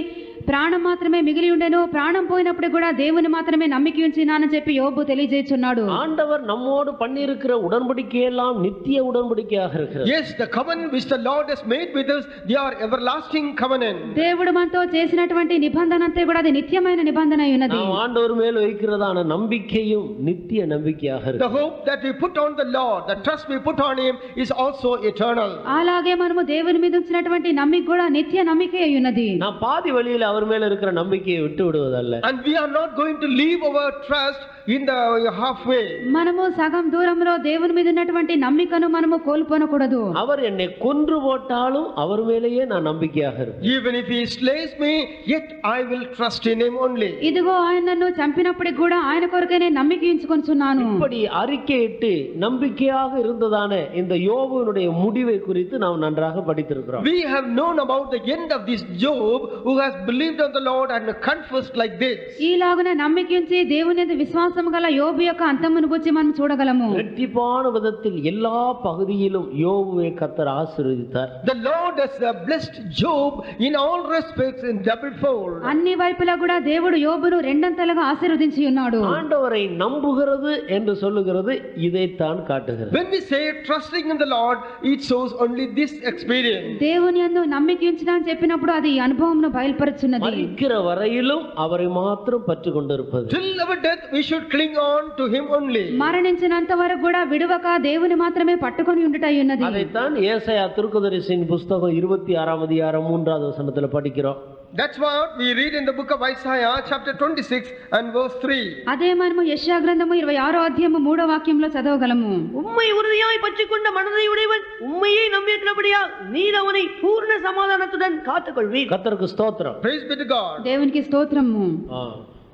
ప్రాణం మాత్రమే మిగిలి ఉండెను, ప్రాణం పోయినప్పుడు కూడా దేవుని మాత్రమే నమ్మిక ఉంచినానని చెప్పి యోబు తెలియజేస్తున్నాడు. ஆண்டவர் நம்மோடு பண்ணியிருக்கிற உடன்படிக்கை எல்லாம் நித்திய உடன்படிக்கையாக இருக்கிறது. Yes, the covenant which the Lord has made with us, they are everlasting covenant. దేవుడు మనతో చేసినటువంటి నిబంధన అంతా కూడా అది నిత్యమైన నిబంధన అయి ఉన్నది. நாம் ஆண்டவர் மேல் வைக்கிறதான நம்பிக்கையும் நித்திய நம்பிக்கையாக The இருக்கிறது. hope that we put on the Lord, the trust we put on him is also eternal. అలాగే మనము దేవుని మీద ఉంచినటువంటి నమ్మిక కూడా నిత్య నమ్మిక అయి ఉన్నది. நான் பாதி வழியில் அவர் மேல இருக்கிற நம்பிக்கையை விட்டு விடுவதல்ல. And we are not going to leave our trust in the halfway. మనము సగం దూరంలో దేవుని మీద ఉన్నటువంటి నమ్మికను మనము కోల్పోనకూడదు. அவர் என்னை கொன்று போட்டாலும் அவர் மேலேயே நான் நம்பிக்கையாக இருப்பேன். Even if he slays me, yet I will trust in him only. ఇదిగో ఆయన నన్ను చంపినప్పటికి కూడా ఆయన కొరకే నేను నమ్మిక ఉంచుకొనుచున్నాను. இப்படி அறிக்கையிட்டு நம்பிக்கையாக இருந்ததான இந்த யோபுவினுடைய முடிவை குறித்து நாம் நன்றாக படித்திருக்கிறோம். We have known about the end of this Job who has believed on the Lord and confessed like this. ఈలాగున నమ్మిక ఉంచి దేవుని యందు విశ్వాసం గల యోబు యొక్క అంతమును గురించి మనం చూడగలము. இரட்டிப்பான விதத்தில் எல்லா பகுதியிலும் யோபுவை கர்த்தர் ஆசீர்வதித்தார். The Lord has blessed Job in all respects in double fold. అన్ని వైపులా కూడా దేవుడు యోబును రెండంతలుగా ఆశీర్వదించి ఉన్నాడు. ஆண்டவரை நம்புகிறது என்று சொல்லுகிறது இதைத்தான் காட்டுகிறது. When we say trusting in the Lord, it shows only this experience. దేవుని యందు నమ్మిక ఉంచుట అని చెప్పినప్పుడు అది ఈ అనుభవమును బయలుపరుచున్నది. மரிக்கிற வரையிலும் அவரை மாத்திரம் பற்றிக் கொண்டிருப்பது. Till our death we should cling on to him only. మరణించినంత వరకు కూడా విడువక దేవుని మాత్రమే పట్టుకొని ఉండుటై ఉన్నది. அதைத்தான் ஏசாயா தீர்க்கதரிசியின் புத்தகம் 26ஆம் அதிகாரம் 3வது வசனத்துல படிக்கிறோம். That's what we read in the book of Isaiah chapter 26 and verse 3. అదే మనము యెషయా గ్రంథము 26వ అధ్యాయము 3వ వాక్యంలో చదవగలము. உம்மை உறுதியாய் பற்றிக்கொண்ட மனதை உடையவன் உம்மையே நம்பியிருக்கிறபடியால் நீர் அவனை பூர்ண சமாதானத்துடன் காத்துக்கொள்வீர். கர்த்தருக்கு ஸ்தோத்திரம். Praise be to God. దేవునికి స్తోత్రము.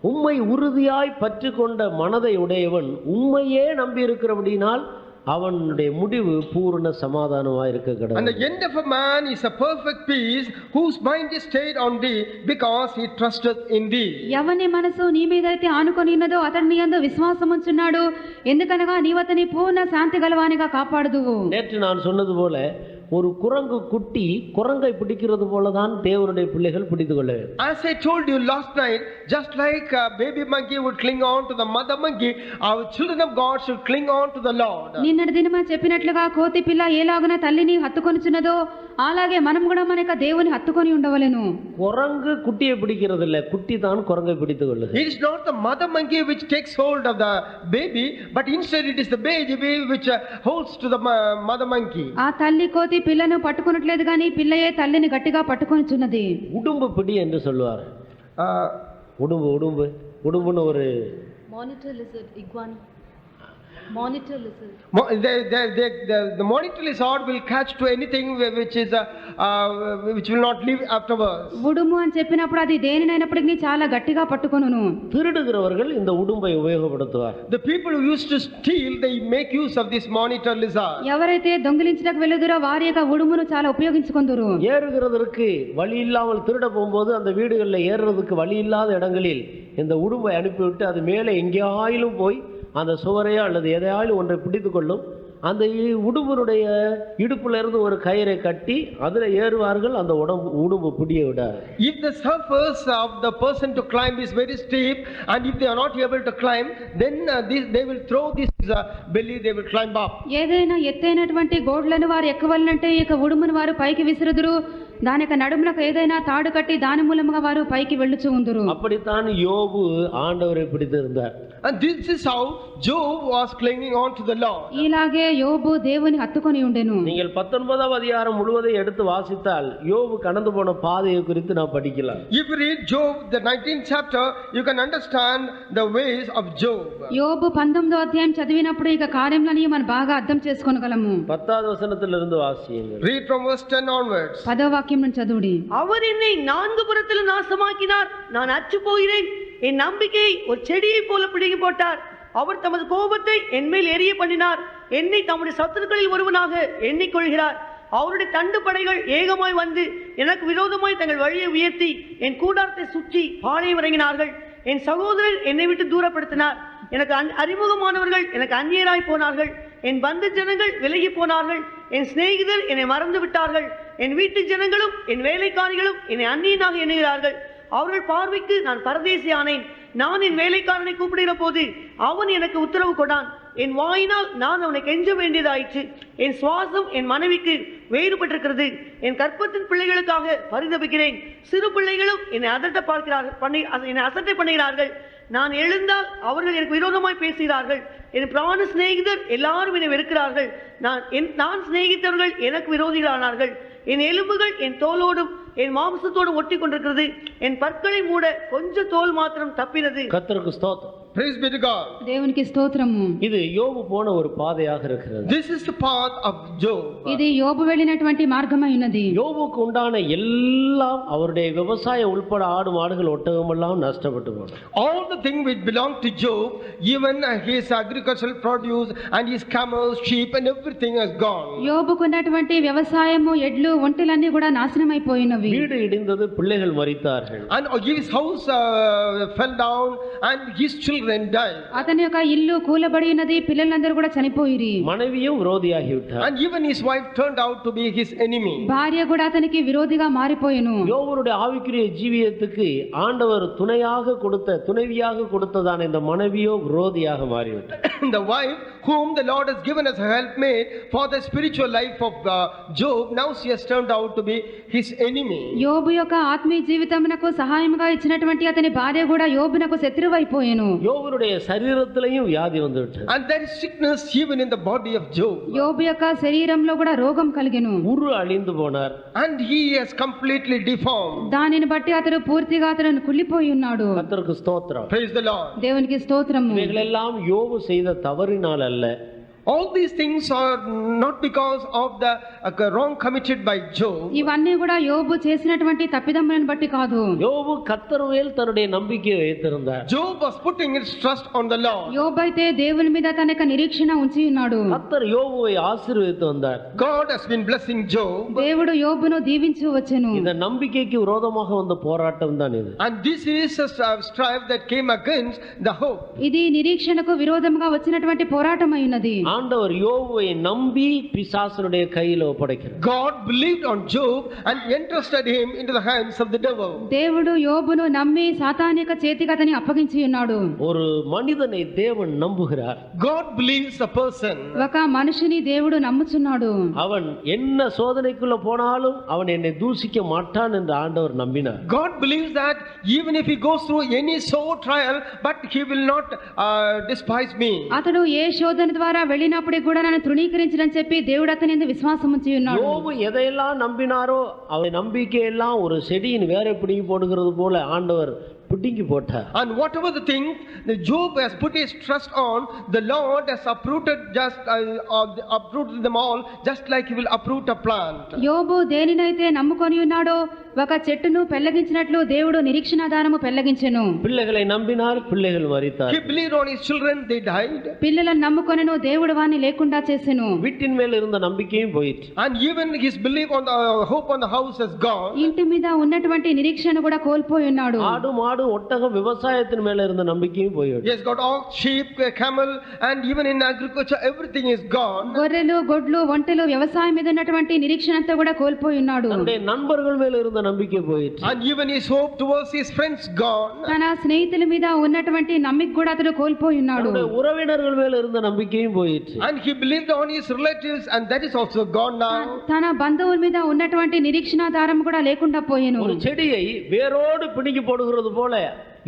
உம்மை உறுதியாய் பற்றிக்கொண்ட மனதை உடையவன் உம்மையே நம்பி இருக்கிறபடினால் அவனுடைய முடிவு பூர்ண சமாதானமாய் இருக்க And கடவுள். the end of a man is a perfect peace whose mind is stayed on thee because he trusteth in thee. ఎవని మనసు నీ మీదైతే ఆనుకొని ఉన్నదో అతడు నీ యందు విశ్వాసం ఉంచున్నాడు, ఎందుకనగా నీవు అతని పూర్ణ శాంతి గలవానిగా కాపాడుదువు. நேற்று நான் சொன்னது போல ஒரு குரங்கு குட்டி குரங்கை பிடிக்கிறது போலதான் தேவனுடைய பிள்ளைகள் பிடித்து கொள்ள வேண்டும். As I told you last night, just like a baby monkey would cling on to the mother monkey, our children of God should cling on to the Lord. నిన్నటి దినమా చెప్పినట్లుగా కోతి పిల్ల ఏలాగున తల్లిని హత్తుకొనుచున్నదో అలాగే మనం కూడా మన యొక్క దేవుని హత్తుకొని ఉండవలెను. குரங்கு குட்டியை பிடிக்கிறது இல்ல, குட்டி தான் குரங்கை பிடித்துக் கொள்ளுது. It is not the mother monkey which takes hold of the baby, but instead it is the baby which holds to the mother monkey. ఆ తల్లి కోతి పిల్లను పట్టుకొనట్లేదు కానీ పిల్లయే తల్లిని గట్టిగా పట్టుకొనుచున్నది. உடும்பு பிடி என்று சொல்லுவார். உடும்பு உடும்பு உடும்புன்னு ஒரு Monitor lizard, iguana. Monitor lizard. The monitor lizard will catch to anything which will not live afterwards. ఉడుము అని చెప్పినప్పుడు అది దేనినైనప్పటికీ చాలా గట్టిగా పట్టుకొనును. திருடுகிறவர்கள் இந்த உடும்பை உபயோகப்படுத்துவார். The people who used to steal, they make use of this monitor lizard. ఎవరైతే దొంగిలించడానికి వెళ్ళుదురో వారి యొక్క ఉడుమును చాలా ఉపయోగించుకొందురు. ஏறுகிறதற்கு வழி இல்லாமல் திருட போகும்போது அந்த வீடுகளில் ஏறுறதுக்கு வழி இல்லாத இடங்களில் இந்த உடும்பை அனுப்பிவிட்டு அது மேலே எங்கேயாயிலும் போய் அந்த சுவரையோ அல்லது எதையாலும் ஒன்றை பிடித்து கொள்ளும். அந்த உடும்புடைய இடுப்புல இருந்து ஒரு கயிறை கட்டி அதுல ஏறுவார்கள். அந்த உடும்பு பிடிய விடாது. If the surface of the person to climb is very steep and if they are not able to climb, then they will throw this belly, they will climb up. ఏదైనా ఎత్తైనటువంటి గోడలను వారు ఎక్కవలనంటే ఈ యొక్క ఉడుమును వారు పైకి విసురుదురు. దాని యొక్క నడుములకు ఏదైనా తాడు కట్టి దాని మూలముగా వారు పైకి వెళ్ళుచూ ఉందురు. அப்படித்தான் யோபு ஆண்டவரை பிடித்திருந்தார். And this is how Job was clinging on to the Lord. ఇలాగే యోబు దేవుని హత్తుకొని ఉండెను. நீங்கள் 19ஆம் அதிகாரம் முழுவதை எடுத்து வாசித்தால் யோபு கடந்து போன பாதையை குறித்து நான் படிக்கலாம். If you read Job the 19th chapter, you can understand the ways of Job. యోబు 19వ అధ్యాయం చదివినప్పుడు ఇక కార్యములని మనం బాగా అర్థం చేసుకోగలము. 10வது వచనத்திலிருந்து வாசியுங்கள். Read from verse 10 onwards. 10వ వాక్యం నుంచి చదువుడి. அவர் என்னை 4 புறத்திலும் நாசமாக்கினார், நான் அற்று போகிறேன். என் நம்பிக்கையை ஒரு செடியை போல பிடுங்கி போட்டார். அவர் தமது கோபத்தை என்மேல் எரிய பண்ணினார். என்னை தம்முடைய சத்துருக்களில் ஒருவனாக எண்ணிக்கொள்கிறார். அவருடைய தண்டு படைகள் ஏகமாய் வந்து எனக்கு விரோதமாய் தங்கள் வழியை உயர்த்தி என் கூடாரத்தை சுற்றி பாளையம் இறங்கினார்கள். என் சகோதரர் என்னை விட்டு தூரப்படுத்தினார். எனக்கு அறிமுகமானவர்கள் எனக்கு அந்நியராய் போனார்கள். என் பந்து ஜனங்கள் விலகி போனார்கள். என் சிநேகிதர் என்னை மறந்து விட்டார்கள். என் வீட்டு ஜனங்களும் என் வேலைக்காரிகளும் என்னை அந்நியனாக எண்ணுகிறார்கள். அவர்கள் பார்வைக்கு நான் பரதேசி ஆனேன். நான் என் வேலைக்காரனை கூப்பிடுகிற போது அவன் எனக்கு உத்தரவு கொண்டான். என் வாயினால் நான் அவனை கெஞ்ச வேண்டியதாயிற்று. என் சுவாசம் என் மனைவிக்கு வேறுபட்டிருக்கிறது. என் கற்பத்தின் பிள்ளைகளுக்காக பரிதபிக்கிறேன். சிறு பிள்ளைகளும் என்னை என்னை அசட்டை பண்ணுகிறார்கள். நான் எழுந்தால் அவர்கள் எனக்கு விரோதமாய் பேசுகிறார்கள். என் பிராண சிநேகிதர் எல்லாரும் என்னை வெறுக்கிறார்கள். நான் சிநேகித்தவர்கள் எனக்கு விரோதிகளானார்கள். என் எலும்புகள் என் தோலோடும் என் மாம்சத்தோடும் ஒட்டி கொண்டிருக்கிறது. என் பற்களை மூட கொஞ்சம் தோல் மாத்திரம் தப்பினது. கர்த்தருக்கு ஸ்தோத்திரம். Praise be to God. దేవునికి స్తోత్రము. இது யோபு போன ஒரு பாதையாக இருக்கிறது. This is the path of Job. ఇది యోబు వెళ్ళినటువంటి మార్గమై ఉన్నది. யோபுக்கு உண்டான எல்லாம் அவருடைய விவசாயம் உட்பட ஆடு மாடுகள் ஒட்டகம் எல்லாம் நஷ்டப்பட்டு போனது. All the things which belong to Job, even his agricultural produce and his camels, sheep and everything has gone. యోబుకున్నటువంటి వ్యవసాయము ఎడ్లు ఒంటెలన్నీ కూడా నాశనం అయిపోయినవి. வீடு இடிந்தது, பிள்ளைகள் மரித்தார்கள். And his house fell down and his children died. అతని యొక్క ఇల్లు కూలబడి ఉన్నది, పిల్లలందరూ కూడా చనిపోయిరి. மனைவியும் விரோதியாகி விட்டார். And even his wife turned out to be his enemy. భార్య కూడా అతనికి విరోధిగా మారిపోయెను. யோபுடைய ஆவிக்குரிய ஜீவியத்துக்கு ஆண்டவர் துணைவியாக கொடுத்ததான இந்த மனைவியோ விரோதியாக மாறிவிட்டார். The wife whom the Lord has given as a helpmate for the spiritual life of Job, now she has turned out to be his enemy. యోబు యొక్క ఆత్మీయ జీవితమునకు సహాయముగా ఇచ్చినటువంటి అతని భార్య కూడా యోబునకు శత్రువైపోయెను. யோபுடைய சரீரத்திலையும் வியாதி வந்துவிட்டது. And there is sickness even in the body of Job. యోబు యొక్క శరీరంలో కూడా రోగం కలిగెను. உரு அழிந்து போனார். And he has completely deformed. దానిని బట్టి అతడు పూర్తిగా అతను కుళ్ళిపోయి ఉన్నాడు. கர்த்தருக்கு ஸ்தோத்திரம். Praise the Lord. దేవునికి స్తోత్రము. இவைகளெல்லாம் யோபு செய்த தவறினால் அல்ல. All these things are not because of the wrong committed by Job. ఇవన్నీ కూడా యోబు చేసినటువంటి తప్పిదములను బట్టి కాదు. யோபு கர்த்தர் மேல் தன்னுடைய நம்பிக்கையை வைத்திருந்தார். Job was putting his trust on the Lord. యోబు అయితే దేవుని మీద తన యొక్క నిరీక్షణ ఉంచి ఉన్నాడు. கர்த்தர் யோபுவை ஆசீர்வதித்து வந்தார். God has been blessing Job. దేవుడు యోబును దీవించి వచ్చెను. இந்த நம்பிக்கைக்கு விரோதமாக வந்த போராட்டம் தான் இது. And this is a strife that came against the hope. ఇది నిరీక్షణకు విరోధముగా వచ్చినటువంటి పోరాటమై ఉన్నది. ஆண்டவர் யோபுவை நம்பி பிசாசனுடைய கையில் ஒப்படைக்கிறார். God believed on Job and entrusted him into the hands of the devil. దేవుడు యోబును నమ్మి సాతాను యొక్క చేతికి అతని అప్పగించి ఉన్నాడు. ஒரு மனிதனை தேவன் நம்புகிறார். God believes a person. ఒక మనిషిని దేవుడు నమ్ముచున్నాడు. அவன் என்ன சோதனைக்குள்ள போனாலும் அவன் என்னை தூசிக்க மாட்டான் என்று ஆண்டவர் நம்பினார். God believes that even if he goes through any sore trial, but he will not despise me. అతడు ఏ శోధన ద్వారా వెళ్ళినప్పుడు కూడా నన్ను తృణీకరించడని చెప్పి దేవుడు అతని యందు విశ్వాసం ఉంచి ఉన్నాడు. யோபு எதையெல்லாம் நம்பினாரோ அவன் நம்பிக்கையெல்லாம் ஒரு செடியின் வேரை பிடுங்கி போடுகிறது போல ஆண்டவர் பிடுங்கி போட்டார். And whatever the thing the Job has put his trust on, the Lord has uprooted uprooted them all, just like he will uproot a plant. యోబు దేనినైతే నమ్ముకొని ఉన్నాడో ఒక చెట్టును పెళ్లగించినట్లు దేవుడు నిరీక్షణాధారము పెళ్లగించెను. பிள்ளைகளை நம்பினார், பிள்ளைகள் மரித்தார். He believed on his children, they died. పిల్లలను నమ్ముకొనెను, దేవుడు వారిని లేకుండా చేసెను. வீட்டின் மேல் இருந்த நம்பிக்கையும் போயிற்று. And even his belief on the hope on the house has gone. ఇంటి మీద ఉన్నటువంటి నిరీక్షణ కూడా కోల్పోయి ఉన్నాడు. ஆடு மாடு ஒட்டகம் விவசாயத்தின் மேல இருந்த நம்பிக்கையும் போயிற்று. He has got ox, sheep, camel and even in agriculture everything is gone. గొర్రెలు, గొడ్లు, ఒంటెలు, వ్యవసాయం మీద ఉన్నటువంటి నిరీక్షణ అంతా కూడా కోల్పోయి ఉన్నాడు. தன்னுடைய நண்பர்கள் மேல இருந்த நம்பிக்கை போயிற்று. And even his hope towards his friends gone. తన స్నేహితుల మీద ఉన్నటువంటి నమ్మిక కూడా అతడు కోల్పోయి ఉన్నాడు. தன்னுடைய உறவினர்கள் மேல இருந்த நம்பிக்கையும் போயிற்று. And he believed on his relatives and that is also gone now. తన బంధువుల మీద ఉన్నటువంటి నిరీక్షణాధారం కూడా లేకుండా పోయెను. ஒரு செடியை வேரோடு பிடுங்கி போடுகிறது போல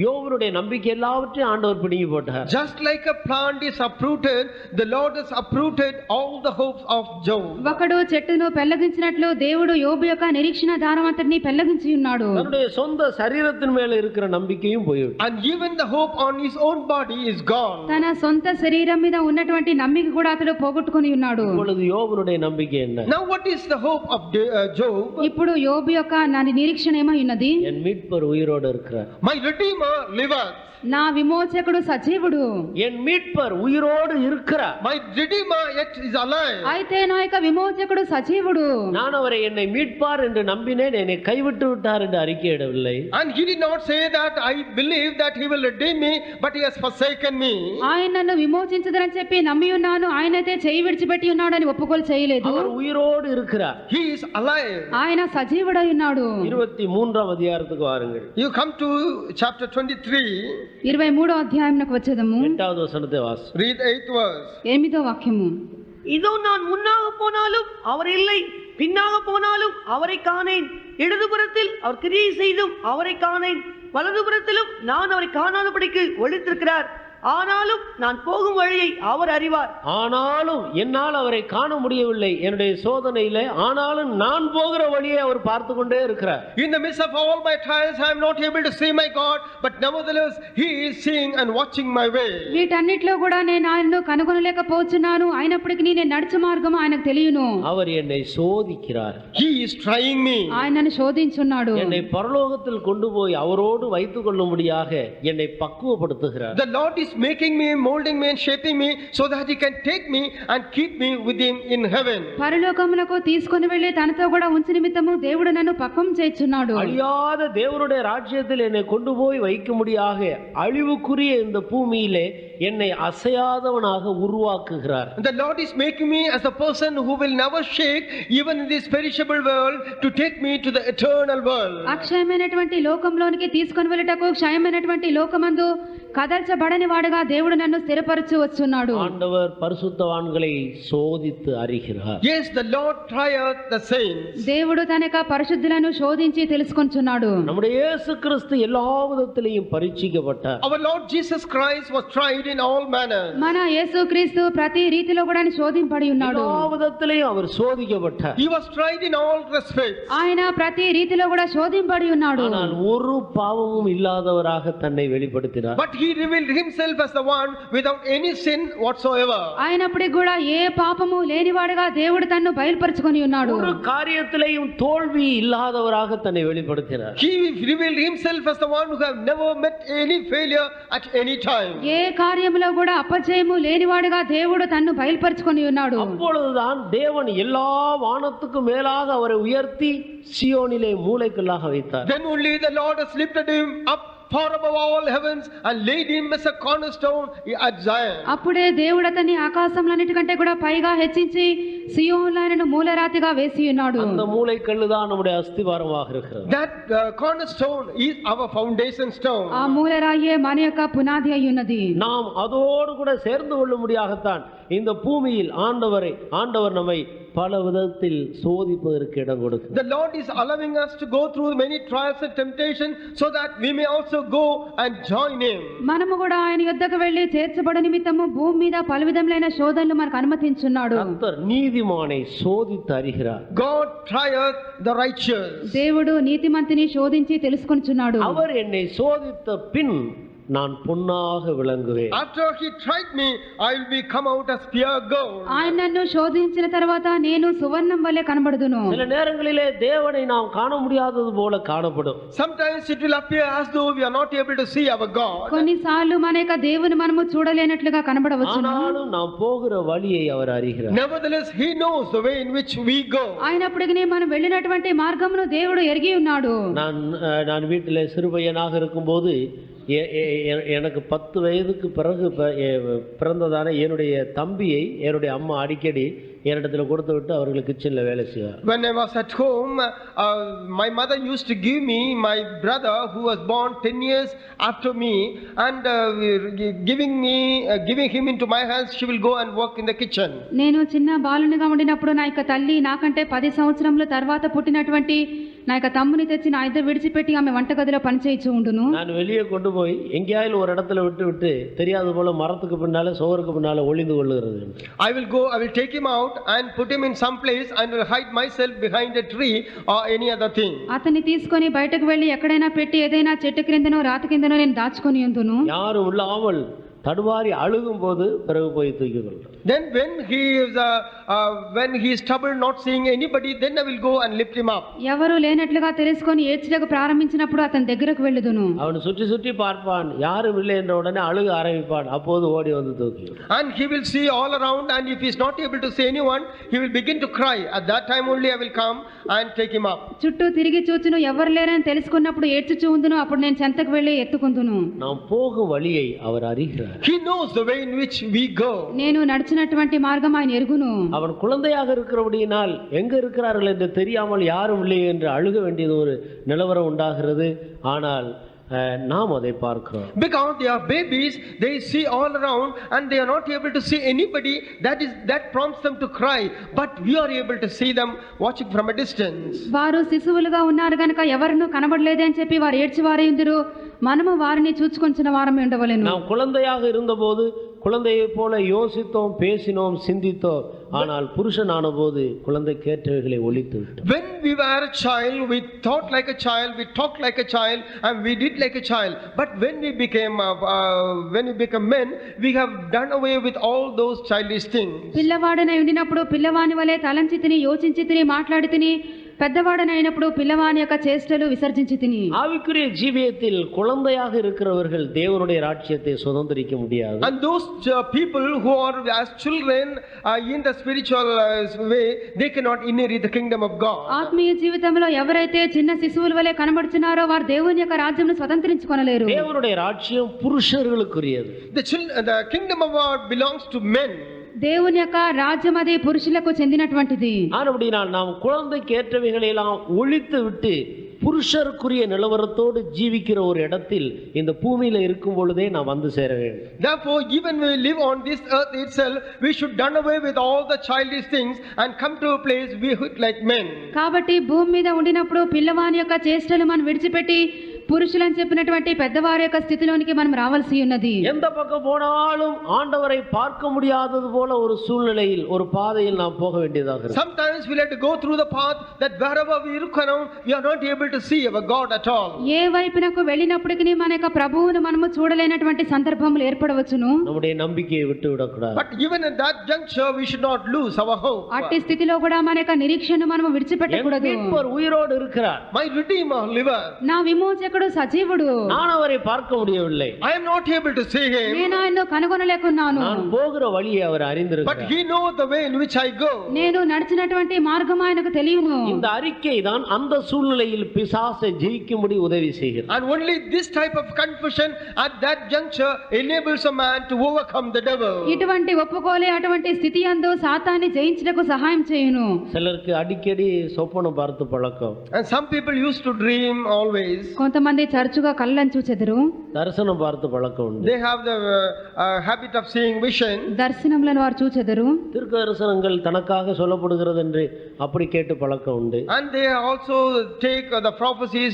யோபுடைய நம்பிக்கை எல்லாவற்றையும் ஆண்டவர் பிடுங்கி போட்டார். Just like a plant is uprooted, the Lord has uprooted all the hopes of Job. ఒకడు చెట్టును పెళ్లగించినట్లు దేవుడు యోబు యొక్క నిరీక్షణాధారం అంతటిని పెళ్లగించి ఉన్నాడు. தன்னுடைய சொந்த சரீரத்தின் மேல இருக்கிற நம்பிக்கையும் போயிற்று. And even the hope on his own body is gone. తన సొంత శరీరం మీద ఉన్నటువంటి నమ్మిక కూడా అతడు పోగొట్టుకొని ఉన్నాడు. இப்பொழுது யோபுடைய நம்பிக்கை என்ன? Now what is the hope of Job? ఇప్పుడు యోబు యొక్క నిరీక్షణ ఏమై ఉన్నది? என் மீட்பர் உயிரோடு இருக்கிறார். My Redeemer liveth. నా విమోచకుడు సజీవుడు, என் மீட்பர் உயிரோடு இருக்கிறார். My Redeemer yet is alive. అయితే నా యొక్క విమోచకుడు సజీవుడు. நான் அவரை என்னை மீட்பார் என்று நம்பினேன், என்னை கைவிட்டு விட்டார் என்று அறிக்கையிடவில்லை. And he did not say that I believe that he will redeem me, but he has forsaken me. ఆయన నన్ను విమోచించదని చెప్పి నమ్మి ఉన్నాను, ఆయనైతే చేయి విడిచిపెట్టి ఉన్నాడని ఒప్పుకోలు చేయలేదు. அவர் உயிரோடு இருக்கிறார். He is alive. ఆయన సజీవుడై ఉన్నాడు. 23ஆம் அதிகாரத்துக்கு வாருங்கள். You come to chapter 23, 23వ అధ్యాయంలోకి వచ్చేదము. 8வது வசனத்தை வாசி. read 8th verse. 8వ వాక్యము. இதோ நான் முன்னாக போனாலும் அவர் இல்லை, பின்னாக போனாலும் அவரை காணேன். இடதுபுறத்தில் அவர் கிரியை செய்தும் அவரை காணேன், வலதுபுறத்திலும் நான் அவரை காணாதபடிக்கு ஒளித்திருக்கிறார். ஆனாலும் நான் போகும் வழியை அவர் அறிவார். ஆனாலும் என்னால் அவரை காண முடியவில்லை என்னுடைய சோதனையிலே, ஆனாலும் நான் போகிற வழியை அவர் பார்த்து கொண்டே இருக்கிறார். In the midst of all my trials, I am not able to see my God, but nevertheless he is seeing and watching my way. వీటన్నిటిలో కూడా నేను ఆయనను కనుగొనలేకపోతున్నాను, అయినప్పటికీ నేను నడుచు మార్గం ఆయనకు తెలియను. அவர் என்னை சோதிக்கிறார். He is trying me. ఆయనను శోధించున్నాడు. என்னை பரலோகத்தில் கொண்டு போய் அவரோடு வைத்துக் கொள்ளும்படியாக என்னை பக்குவப்படுத்துகிறார். The Lord is making me, molding me and shaping me so that he can take me and keep me with him in heaven. పరలోకమునకు తీసుకొని వెళ్ళి తనతో కూడా ఉంచి నిమిత్తము దేవుడు నన్ను పక్వం చేస్తున్నాడు. அழியாத தேவனுடைய ராஜ்யத்தில் என்னை கொண்டு போய் வைக்கும்படியாக அழிவுக்குரிய இந்த பூமியிலே என்னை அசையாதவனாக உருவாக்குகிறார். The Lord is making me as a person who will never shake even in this perishable world to take me to the eternal world. అక్షయమైనటువంటి లోకంలోనికి తీసుకొని వెళ్ళటకు క్షయమైనటువంటి లోకమందు కదల్చబడని వాడుగా దేవుడు నన్ను స్థిరపరచు వచ్చున్నాడు. ஆண்டவர் பரிசுத்தவான்களை சோதித்து அறிகிறார். Yes, the Lord trieth the saints. దేవుడు తన యొక్క పరిశుద్ధులను శోధించి తెలుసుకొనుచున్నాడు. நம்முடைய இயேசு கிறிஸ்து எல்லா விதத்திலையும் பரீட்சிக்கப்பட்டார். Our Lord Jesus Christ was tried in all manners. మన యేసుక్రీస్తు ప్రతి రీతిలో కూడా శోధింపడి ఉన్నాడు. எல்லா விதத்திலையும் அவர் சோதிக்கப்பட்டார். He was tried in all respects. ఆయన ప్రతి రీతిలో కూడా శోధింపడి ఉన్నాడు. ஆனால் ஒரு பாவமும் இல்லாதவராக தன்னை வெளிப்படுத்தினார். But he revealed himself as the one without any sin whatsoever. ఆయనప్పటికి కూడా ఏ పాపము లేనివాడుగా దేవుడు తన్ను బయలుపరచుకొని ఉన్నాడు. ஒரு காரியத்திலேயும் தோல்வி இல்லாதவராக தன்னை வெளிப்படுத்தினார். He revealed himself as the one who have never met any failure at any time. ఏ కార్యములో కూడా అపజయము లేనివాడుగా దేవుడు తన్ను బయలుపరచుకొని ఉన్నాడు. அப்பொழுதுதான் தேவன் எல்லா வானத்துக்கும் மேலாக அவரை உயர்த்தி சியோனிலே மூலைக்கல்லாக வைத்தார். Then only the Lord has lifted him up far above all heavens and laid him as a cornerstone at Zion. అప్పుడే దేవుడు అతన్ని ఆకాశంలన్నిటికంటే కూడా పైగా హెచ్చించి సియోనులను మూలరాతిగా వేసి ఉన్నాడు. அந்த மூலைக்கல்லு தான் நம்முடைய அஸ்திவாரமாக இருக்கிறது. That cornerstone is our foundation stone. ఆ మూలరాయే మన యొక్క పునాది అయి ఉన్నది. நாம் அதோடு கூட சேர்ந்து கொள்ளும்படியாகத்தான் இந்த பூமியில் ஆண்டவர் நம்மை பல விதத்தில் சோதிப்பதற்கு இடம் கொடுக்கிறார். The Lord is allowing us to go through many trials and temptations so that we may also go and join him. మనము కూడా ఆయన యొద్దకు వెళ్ళి చేర్చబడ నిమిత్తము భూమి మీద పలు విధములైన శోధనలు మనకు అనుమతించున్నాడు. கர்த்தர் நீதிமானை சோதித்து அறிகிறார். God trieth the righteous. దేవుడు నీతిమంతుని శోధించి తెలుసుకొనుచున్నాడు. அவர் என்னை சோதித்த பின் நான் பொன்னாக விளங்குவேன். After he tried me, I will be come out as pure gold. ఆయన నన్ను శోధించిన తర్వాత నేను సువర్ణం వలె కనబడుదును. சில நேரங்களிலே தேவனை நாம் காண முடியாதது போல காணப்படும். Sometimes it will appear as though we are not able to see our God. కొన్నిసార్లు మన యొక్క దేవుని మనము చూడలేనట్లుగా కనబడవచ్చును. ஆனாலும் நாம் போகிற வழியை அவர் அறிகிறார். Nevertheless, he knows the way in which we go. అయినప్పటికీ మనం వెళ్ళినటువంటి మార్గమును దేవుడు ఎరిగి ఉన్నాడు. நான் வீட்டிலே சிறுபையனாக இருக்கும்போது எனக்கு 10 வயதுக்கு பிறகு பிறந்ததான என்னுடைய தம்பியை என்னுடைய அம்மா அடிக்கடி என்னிடத்துல கொடுத்து விட்டு அவர்கள் கிச்சன்ல வேலை செய்வார். When I was at home, my mother used to give me my brother who was born 10 years after me, and giving him into my hands. She will go and work in the kitchen. నేను చిన్న బాలునిగా ఉండినప్పుడు నా యొక్క తల్లి నాకంటే 10 సంవత్సరముల తర్వాత పుట్టినటువంటి నా యొక్క తమ్ముని తెచ్చి నా ఇద్దరు విడిచిపెట్టి ఆమె వంటగదిలో పని చేయించు ఉండును. நான் வெளியே கொண்டு போய் எங்கேயாவது ஒரு இடத்துல விட்டு தெரியாத போல மரத்துக்கு பின்னால சோருக்கு பின்னால ஒளிந்து கொள்ளுகிறது. I will take him out and put him in some place and will hide myself behind a tree or any other thing. అతన్ని తీసుకొని బయటకు వెళ్ళి ఎక్కడైనా పెట్టి ఏదైనా చెట్టు క్రిందనో రాతి కిందనో నేను దాచుకొని ఉందును. யாரும் இல்லாமல் தடுமாறி அழுகும் போது பிறகு போய் தூக்கிக் கொள்றோம். Then when he is troubled not seeing anybody, then I will go and lift him up. ఎవరు లేనట్లుగా తెలుసుకొని ఏడ్చుటకు ప్రారంభించినప్పుడు అతని దగ్గరకు వెళ్ళుదును. அவன் சுற்றி சுற்றி பார்ப்பான், யாரும் இல்லை என்ற உடனே அழுக ஆரம்பிப்பான். அப்போது ஓடி வந்து தூக்கி. And he will see all around, and if he is not able to see anyone, he will begin to cry. At that time only I will come and take him up. చుట్టూ తిరిగి చూచును, ఎవరు లేరని తెలుసుకున్నప్పుడు ఏడ్చుచూ ఉందును, అప్పుడు నేను చెంతకు వెళ్ళి ఎత్తుకుందును. நாம் போகும் வழியை அவர் அறிகிறார். He knows the way in which we go. నేను నడిచినటువంటి మార్గం ఆయన ఎరుగును. அவன் குழந்தையாக இருக்கிறபடியினால் எங்க இருக்கிறார்கள் என்று தெரியாமல் யாரும் இல்லை என்று அழுக வேண்டியது ஒரு நிலவரம் உண்டாகிறது. ஆனால் நாம் அதை பார்க்கிறோம். Because they are babies, they see all around and they are not able to see anybody. That prompts them to cry, but we are able to see them watching from a distance. వారు శిశువులుగా ఉన్నారు గనుక ఎవరును కనబడలేదే అని చెప్పి వారు ఏడ్చివారైందురు. మనము వారిని చూచుకొంచిన వారమే ఉండవలెను. நாம் குழந்தையாக இருந்தபோது குழந்தையைப் போல யோசித்தோம், பேசினோம், சிந்தித்தோம். ஆனால் புருஷனான போது குழந்தைக்கேற்றவைகளை ஒழித்து விட்டோம். When we were a child, we thought like a child, we talked like a child, and we did like a child. But when we became men, we have done away with all those childish things. పిల్లవాడనై ఉండినప్పుడు పిల్లవాని వలె తలంచి తిని, యోచించి తిని, మాట్లాడి తిని, పెద్దవాడనైనప్పుడు పిల్లవాని యొక్క చేష్టలు విసర్జించి తిని. ஆவிக்குரிய ஜீவியத்தில் குழந்தையாக இருக்கிறவர்கள் தேவனுடைய ராஜ்யத்தை சுதந்திரிக்க முடியாது. And those people who are as children in the spiritual way, they cannot inherit the kingdom of God. ఆత్మీయ జీవితంలో ఎవరైతే చిన్న శిశువుల వలె కనబడుచున్నారో వారు దేవుని యొక్క రాజ్యంను స్వతంత్రించుకొనలేరు. தேவனுடைய ராஜ்யம் புருஷர்களுக்குரியது. The kingdom of God belongs to men. దేవుని యొక్క రాజ్యం అది పురుషులకు చెందినటువంటిది. ஆனபடியால் நாம் குழந்தைக்கு ஏற்றவைகளை எல்லாம் ஒழித்து விட்டு புருஷருக்குரிய நிலவரத்தோடு ஜீவிக்கிற ஒரு இடத்தில் இந்த பூமியில இருக்கும் பொழுதே நாம் வந்து சேர வேண்டும். Therefore, even when we live on this earth itself, we should done away with all the childish things and come to a place we look like men. కాబట్టి భూమి మీద ఉండినప్పుడు పిల్లవాని యొక్క చేష్టలు మనం విడిచిపెట్టి పురుషులని చెప్పినటువంటి పెద్దవారి యొక్క స్థితిలోనికి మనం రావాల్సి ఉన్నది. எந்த பக்கம் போனாலும் ஆண்டவரை பார்க்க முடியாதது போல ஒரு சூழ்நிலையில் ஒரு பாதையில் நாம் போக வேண்டியதாக இருக்கு. Sometimes we have to go through the path that wherever we look around, we are not able to see our God at all. ఏ వైపునకు వెళ్ళినప్పటికీ మన యొక్క ప్రభువును మనము చూడలేనటువంటి సందర్భములు ఏర్పడవచ్చును. நம்முடைய நம்பிக்கையை விட்டு விடக்கூடாது. But even at that juncture, we should not lose our hope. అట్టి స్థితిలో కూడా మన యొక్క నిరీక్షణను మనము విడిచిపెట్టకూడదు. மீட்பர் உயிரோடு இருக்கிறார். My Redeemer liveth. నా విమోచకుడు సజీవుడు. நான் அவரை பார்க்க முடியவில்லை. I am not able to see him. నేను ఆయన్ను కనుగొనలేకున్నాను. நான் போகிற வழியை அவர் But அறிந்திருக்கிறார். he knows the way in which I go. నేను నడిచినటువంటి మార్గం ఆయనకు తెలియను. இந்த அறிக்கை தான் அந்த சூழ்நிலையில் பிசாசை ஜெயிக்கும்படி உதவி செய்கிறது. And only this type of confession at that juncture enables a man to overcome the devil. ఇటువంటి ఒప్పుకోలే అటువంటి స్థితి యందు సాతాన్ని జయించుటకు సహాయం చేయును. சிலருக்கு அடிக்கடி சொப்பனம் பார்த்து பழக்கம். And some people used to dream always. కొంతమంది తరచుగా కళ్ళను చూచెదరు. தரிசனம் பார்த்து பழக்கம் உண்டு. They have the habit of seeing vision. దర్శనములను వారు చూచెదరు. தீர்க்க தரிசனங்கள் தனக்காக சொல்லப்படுகிறது என்று அப்படி கேட்டு பழக்கம் உண்டு. And they also take the prophecies,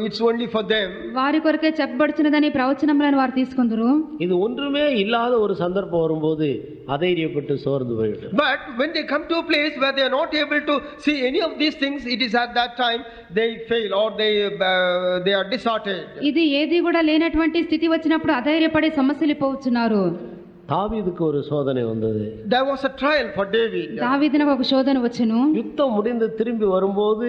it's only for them. వారి కొరకే చెప్పబడుచున్నదని ప్రవచనములను వారు తీసుకుందరు. இது ஒன்றுமே இல்லாத ஒரு சந்தர்ப்பம் வரும்போது அதைரியப்பட்டு சோர்ந்து போய்விடும். But when they come to a place where they are not able to see any of these things, it is at that time they fail or they are disheartened. ఇది ఏది కూడా లేనటువంటి స్థితి వచ్చినప్పుడు అధైర్యపడే సమస్యలు పోవచ్చున్నారు. தாவீதுக்கு ஒரு சோதனை வந்தது. There was a trial for David. దావీదునకు ఒక శోధన వచ్చెను. யுத்தம் முடிந்து திரும்பி வரும்போது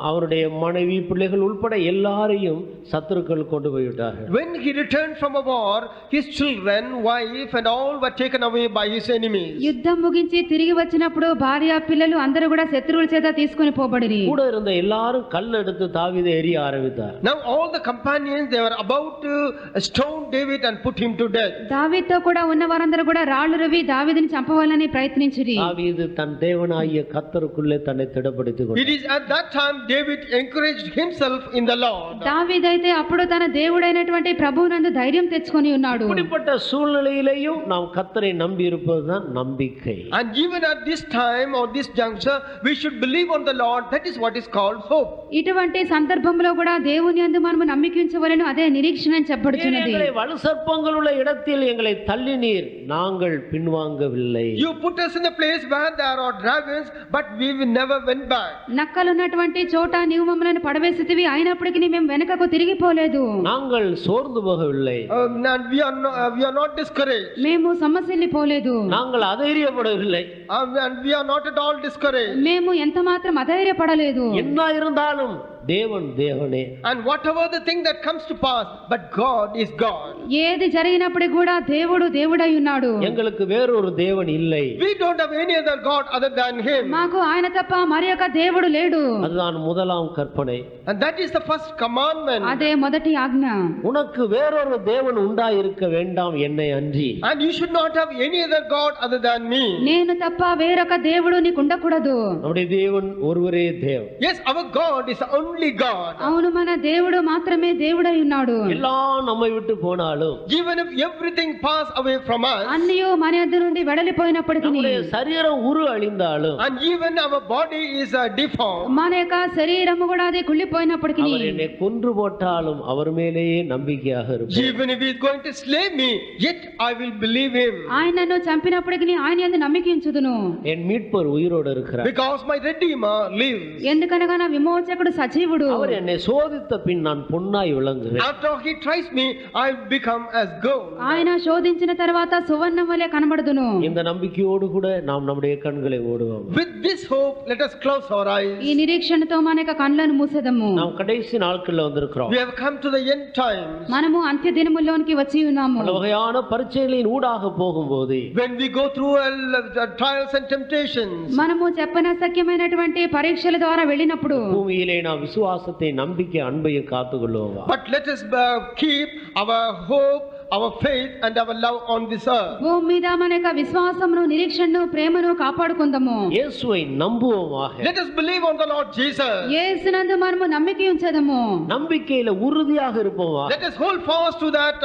அவருடைய மனைவி பிள்ளைகள் உட்பட எல்லாரையும் சத்துருக்கள் கொண்டு போய்விட்டார்கள். When he returned from a war, his children, wife and all were taken away by his enemies. యుద్ధం ముగించి తిరిగి వచ్చినప్పుడు భార్య పిల్లలు అందరూ కూడా శత్రువుల చేత తీసుకొని పోబడిరి. கூட இருந்த எல்லாரும் கல் எடுத்து தாவீதை எறிய ஆரம்பித்தார். Now all the companions, they were about to stone David and put him to death. దావీదుతో కూడా ఉన్న వారందరూ కూడా రాళ్ళు రవి దావీదుని చంపవాలని ప్రయత్నించిరి. தாவீது தன் தேவனாகிய கர்த்தருக்குள்ளே தன்னை திடப்படுத்திக் கொண்டார். It is at that time David encouraged himself in the Lord. దావీదైతే అప్పుడు తన దేవుడైనటువంటి ప్రభువునందు ధైర్యం తెచ్చుకొని ఉన్నాడు. இப்படிப்பட்ட சூழ்நிலையிலேயும் நாம் கர்த்தரை நம்பி இருப்பதுதான் நம்பிக்கை. And even at this time or this juncture, we should believe on the Lord. That is what is called hope. ఇటువంటి సందర్భంలో కూడా దేవుని యందు మనము నమ్మిక ఉంచవలెను, అదే నిరీక్షణ అని చెప్పబడుచున్నది. வலு சர்ப்பங்களுள்ள இடத்தில் எங்களை தள்ளினீர், நாங்கள் பின்வாங்கவில்லை. You put us in a place where there are dragons, but we will never went back. నక్కలున్నటువంటి చోట నీవు మమ్మల్ని పడవేసితివి, అయినప్పటికీ మేము వెనకకు తిరిగిపోలేదు. நாங்கள் சோர்ந்து போகவில்லை. And we are not discouraged. మేము సొమ్మసిల్లిపోలేదు. நாங்கள் அதைரியப்படவில்லை. And we are not at all discouraged. మేము ఎంత మాత్రం అధైర్యపడలేదు. என்ன இருந்தாலும் தேவன் தேவனே. And whatever the thing that comes to pass, but God is God. ఏది జరిగినప్పుడు కూడా దేవుడు దేవుడై ఉన్నాడు. எங்களுக்கு வேறொரு தேவன் இல்லை. We don't have any other God other than him. మాకు ఆయన తప్ప మరి ఒక దేవుడు లేడు. அதுதான் முதலாம் கற்பனை. And that is the first commandment. అదే మొదటి ఆజ్ఞ. உனக்கு வேறொரு தேவன் உண்டாயிருக்க வேண்டாம் என்னை அன்றி. And you should not have any other God other than me. నేను తప్ప వేరొక దేవుడు నీకు ఉండకూడదు. நம்முடைய தேவன் ஒருவரே தேவன். Yes, our God is only God. అవును, మన దేవుడు మాత్రమే దేవుడై ఉన్నాడు. எல்லாம் நம்மை விட்டு போனாலும், Even if everything pass away from us, అన్నియు మన యొద్ద నుండి వెడలిపోయినప్పటికీ, நம்முடைய சரீரம் அழிந்தாலும், and even our body is deformed, మన యొక్క శరీరము కూడా అది కుళ్ళిపోయినప్పటికీ, அவர் என்னை கொன்று போட்டாலும் அவர் மேலேயே நம்பிக்கையாக இருப்பேன். even if he is going to slay me, yet I will believe him. ఆయనను చంపినప్పటికీ ఆయన యందు నమ్మికించుదును. என் மீட்பர் உயிரோடு இருக்கிறார். Because my Redeemer lives. ఎందుకనగా నా విమోచకుడు సజీవుడు. அவர் என்னை சோதித்த பின் நான் பொன்னாய் விளங்குவேன். After he tries me, I become as gold. ఆయన శోధించిన తర్వాత సువర్ణం వలె కనబడుదును. இந்த நம்பிக்கையோடு கூட நாம் நம்முடைய கண்களை ஓடுவோம். With this hope, let us close our eyes. ఈ నిరీక్షణతో మన యొక్క కళ్ళను మూసేదము. நாம் கடைசி நாட்கள்ல வந்திருக்கிறோம். We have come to the end times. మనము అంత్య దినముల్లోనికి వచ్చి ఉన్నాము. பல வகையான பரீட்சைகளின் ஊடாக போகும்போது, When we go through trials and temptations, మనము చెప్పనసఖ్యమైనటువంటి పరీక్షల ద్వారా వెళ్ళినప్పుడు பூமியிலே நாம் விசுவாசத்தை, நம்பிக்கை, அன்பையும் காத்துக்கொள்வோம். but let us keep our hope, our faith and our love on this earth. భూమి మీద మన యొక్క విశ్వాసమును, నిరీక్షణను, ప్రేమను కాపాడుకుందాము. இயேசுவை நம்புவோமாக. Let us believe on the Lord Jesus. యేసునందు మనము నమ్మిక ఉంచదము. நம்பிக்கையில உறுதியாக இருப்போமா. Let us hold fast to that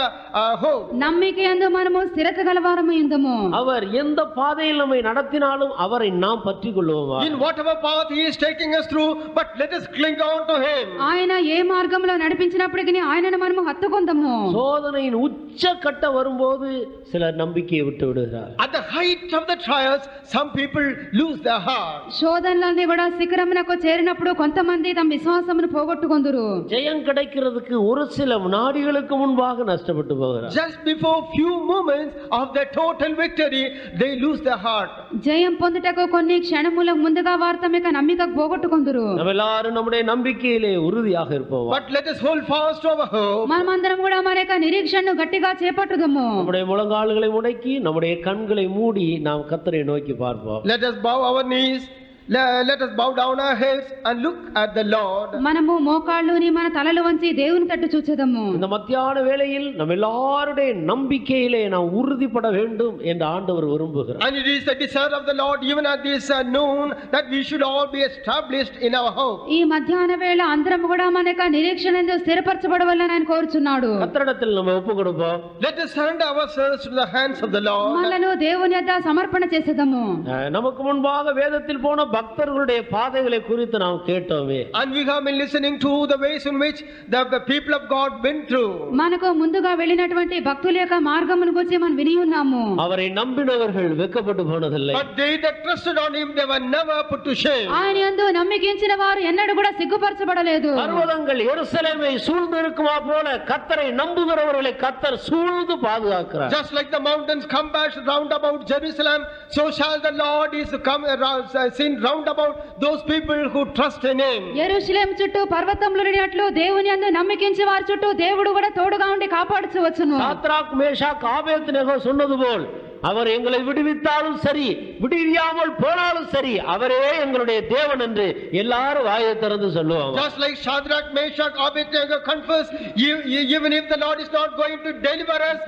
hope. నమ్మిక యందు మనము స్థిరత గలవారమై ఉందము. அவர் எந்த பாதையில் நம்மை நடத்தினாலும் அவரை நாம் பற்றிக் கொள்வோமா. In whatever path he is taking us through, but let us cling on to him. ఆయన ఏ మార్గంలో నడిపించినప్పటికీ ఆయనను మనము హత్తుకొందాము. சோதனையின் உச்சக்கட்ட வரும்போது சிலர் நம்பிக்கையை விட்டு விடுகிறார். At the height of the trials, some people lose their heart. శోధనలన్నీ కూడా శిఖరమునకు చేరినప్పుడు కొంతమంది తమ విశ్వాసమును పోగొట్టుకొందురు. ஜெயம் கிடைக்கிறதுக்கு ஒரு சில வினாடிகளுக்கு முன்பாக நஷ்டப்பட்டு போகிறார். Just before few moments of their total victory, they lose their heart. జయం పొందుటకు కొన్ని క్షణముల ముందుగా వారు తమ యొక్క నమ్మిక పోగొట్టుకొందురు. நம்ம எல்லாரும் நம்முடைய நம்பிக்கையிலே உறுதியாக இருப்போம். But let us hold fast to our hope. మనమందరం కూడా మన యొక్క నిరీక్షణను గట్టిగా చేపట్టుదము. நம்முடைய முழங்கால்களை முடக்கி நம்முடைய கண்களை மூடி நாம் கர்த்தரை நோக்கி பார்ப்போம். Let us bow our knees. Let us bow down our heads and look at the Lord. మనము మోకాళ్ళుని మన తలలు వంచి దేవుని తట్టు చూచెదము. இந்த மத்தியான வேளையில் நம்ம எல்லாருடைய நம்பிக்கையிலே நாம் உறுதிப்பட வேண்டும் என்று ஆண்டவர் விரும்புகிறார். And it is the desire of the Lord even at this noon that we should all be established in our hope. ఈ మధ్యాహ్న వేళ అందరం కూడా మన యొక్క నిరీక్షణను స్థిరపరచబడవాలని ఆయన కోరుచున్నాడు. கர்த்தரிடத்தில் நம்ம ஒப்பு கொடுப்போம். Let us hand ourselves to the hands of the Lord. మనలను దేవుని యొద్ద సమర్పణ చేసేదము. நமக்கு முன்பாக வேதத்தில் போன பக்தர்களுடைய பாதைகளை குறித்து நாம் கேட்டோமே. And we have been listening to the ways in which the people of God went through. మనకు ముందుగా వెళ్ళినటువంటి భక్తుల యొక్క మార్గమును గురించి మనం విని ఉన్నాము. அவரை நம்பினவர்கள் வெட்கப்பட்டு போனதில்லை. But they that trusted on him, they were never put to shame. ఆయన యందు నమ్మికించిన వారు ఎన్నడూ కూడా సిగ్గుపరచబడలేదు. பர்வதங்கள் எருசலேமை சூழ்ந்து இருக்குமா போல கர்த்தரை நம்புகிறவர்களை கர்த்தர் சூழ்ந்து பாதுகாக்கிறார். Just like the mountains compass round about Jerusalem, so shall the Lord is come seen round about those people who trust in him. యెరూషలేము చుట్టూ పర్వతములు నిలినట్లు దేవుని యందు నమ్మికించి వారి చుట్టూ దేవుడు కూడా తోడుగా ఉండి కాపాడుచు వచ్చును. சாத்ராக் மேஷாக் ஆபேத்நேகோ சொன்னது போல் அவர் எங்களை விடுவித்தாலும் சரி, விடுவியாமல் போனாலும் சரி, அவரே எங்களுடைய தேவன் என்று எல்லாரும் வாயை திறந்து சொல்லுவாங்க. Just like Shadrach, Meshach, Abednego confess, even if the Lord is not going to deliver us,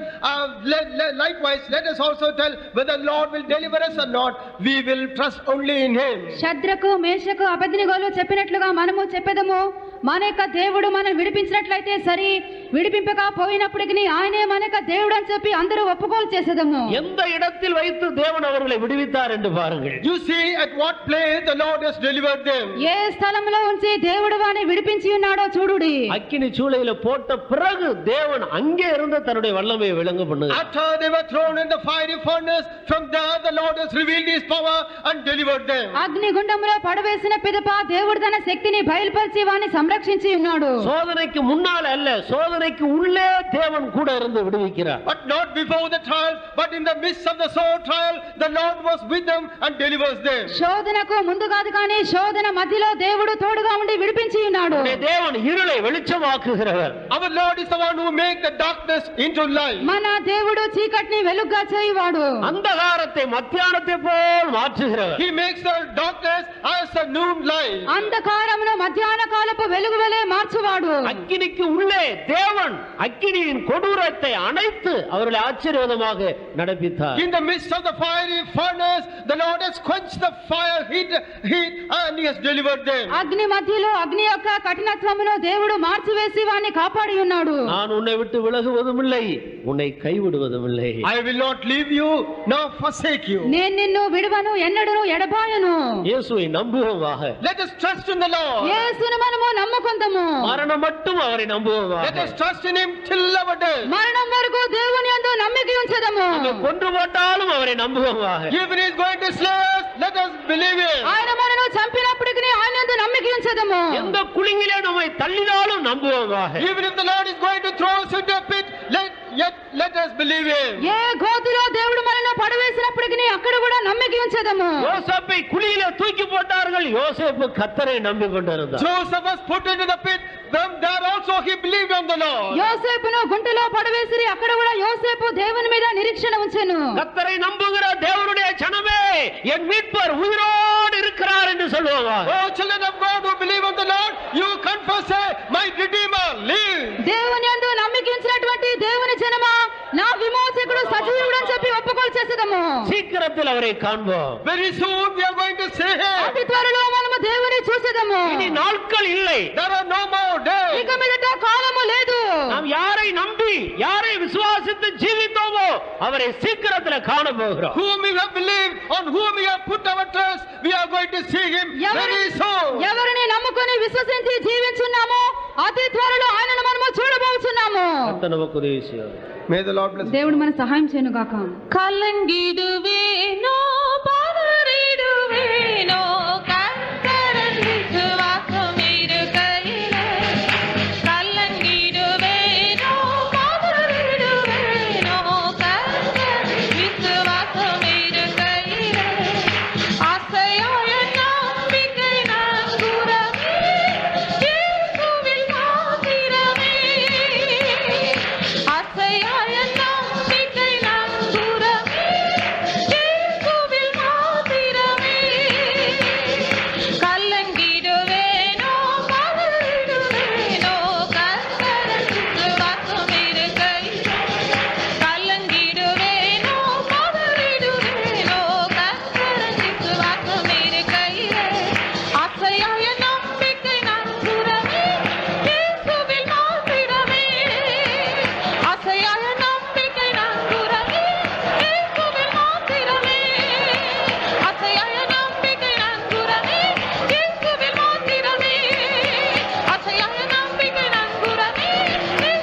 likewise let us also tell whether the Lord will deliver us or not, we will trust only in him. షద్రకు మేషకు అబేద్నెగోలు చెప్పినట్లుగా మనము చెప్పెదము, మన యొక్క దేవుడు మనం విడిపించినట్లయితే సరి, విడిపింపకపోయినప్పటికీ ఆయనే మన యొక్క దేవుడు అని చెప్పి అందరూ ఒప్పుకోలు చేసేదము. எந்த இடத்தில் வைத்து தேவன் அவர்களை விடுவித்தார் என்று பாருங்கள். You see at what place the Lord has delivered them. ఏ స్థలంలో ఉంచి దేవుడు వారిని విడిపించి ఉన్నాడో చూడుడి. அக்கினி சூளையில போட்ட பிறகு தேவன் அங்கே இருந்து தன்னுடைய வல்லமையை விளங்க பண்ணுகிறார். After they were thrown in the fiery furnace, from there the Lord has revealed his power and delivered them. అగ్నిగుండంలో పడవేసిన పిదప దేవుడు తన శక్తిని బయలుపరిచి వారిని సంరక్షించి ఉన్నాడు. சோதனைக்கு முன்னால் அல்ல, சோதனைக்கு உள்ளே தேவன் கூட இருந்து விடுவிக்கிறார். But not before the trial, but in the midst of the sore trial, the Lord was with them and delivers them. శోధనకు ముందు కాదు కానీ శోధన మధ్యలో దేవుడు తోడుగా ఉండి విడిపించి ఉన్నాడు. தேவன் இருளை வெளிச்சமாக்குகிறவர். Our Lord is the one who makes the darkness into light. మన దేవుడు చీకటిని వెలుగుగా చేయువాడు. அந்தகாரத்தை மத்தியானத்தை போல் மாற்றுகிறவர். He makes the darkness as a noon light. అంధకారమును మధ్యాహ్న కాలపు వెలుగు వలె మార్చువాడు. அக்கினிக்கு உள்ளே தேவன் அக்கினியின் கொடூரத்தை அணைத்து அவர்களை ஆச்சரியமாக நடப்பித்தார். In the midst of the fiery furnace, the Lord has quenched the fire heat and he has delivered them. అగ్ని మధ్యలో అగ్ని యొక్క కఠినత్వమును దేవుడు మార్చివేసి వారిని కాపాడి ఉన్నాడు. நான் உன்னை விட்டு விலகுவதும் இல்லை, உன்னை கைவிடுவதும் இல்லை. I will not leave you nor forsake you. నేను నిన్ను విడువను ఎన్నడూను ఎడబాయను. இயேசுவை நம்புவோமாக. Let us trust in the Lord. యేసును మనము నమ్ముకొందము. மரணம் மட்டும் அவரை நம்புவோமாக. Let us trust in him till our death. మరణం వరకు దేవుని యందు నమ్మిక ఉంచెదము. நம்மை கொன்று போட்டாலும் அவரை நம்புவோமாக. Even he is going to slay us, let us believe him. ఆయన మనను చంపినప్పటికీ ఆయన యందు నమ్మిక ఉంచెదము. எந்த குழியிலே நம்மை தள்ளினாலும் நம்புவோமாக. Even if the Lord is going to throw us into a pit, let us believe him. ఏ గోతిలో దేవుడు మనల్ని పడవేసినప్పటికీ అక్కడ కూడా నమ్మిక ఉంచెదము. யோசேப்பை குழியிலே தூக்கி போட்டார்கள், யோசேப்பு கர்த்தரை நம்பிக்கொண்டிருந்தார். Joseph was put into the pit, from there also he believed on the Lord. యోసేపును గుంటలో పడవేసిరి, అక్కడ కూడా యోసేపు దేవుని మీద నిరీక్షణ ఉంచెను. கர்த்தரை நம்புகிற தேவனுடைய ஜனமே, என் மீட்பர் உயிரோடு இருக்கிறார் என்று சொல்லுவாங்க. Oh children of God who believe on the Lord, you confess, say, my Redeemer lives. దేవుని యందు నమ్మిక ఉంచినటువంటి దేవుని జనమా, నా విమోచకుడు సజీవుడు అని చెప్పి ఒప్పుకోలు చేసేదము. சீக்கிரத்தில் அவரை காண்போம். Very soon we are going to see him. అతి త్వరలో మనము దేవుని చూసేదము. இனி நாட்கள் இல்லை. There are no more days. ఇక మీదట కాలము లేదు. நாம் யாரை நம்பி யாரை விசுவாசித்து ஜீவித்தோமோ அவரை சீக்கிரத்தில் காண போகிறோம். Whom we have believed, on whom we have put our trust, we are going to see him very soon. ఎవరిని నమ్ముకొని విశ్వసించి జీవించున్నామో అతి త్వరలో ఆయనను మనము చూడబోతున్నాము. கர்த்தர் நமக்கு உதவி செய்வார். May the Lord bless you. దేవుడు మన సహాయం చేయను గాక. கலங்கிடுவேனோ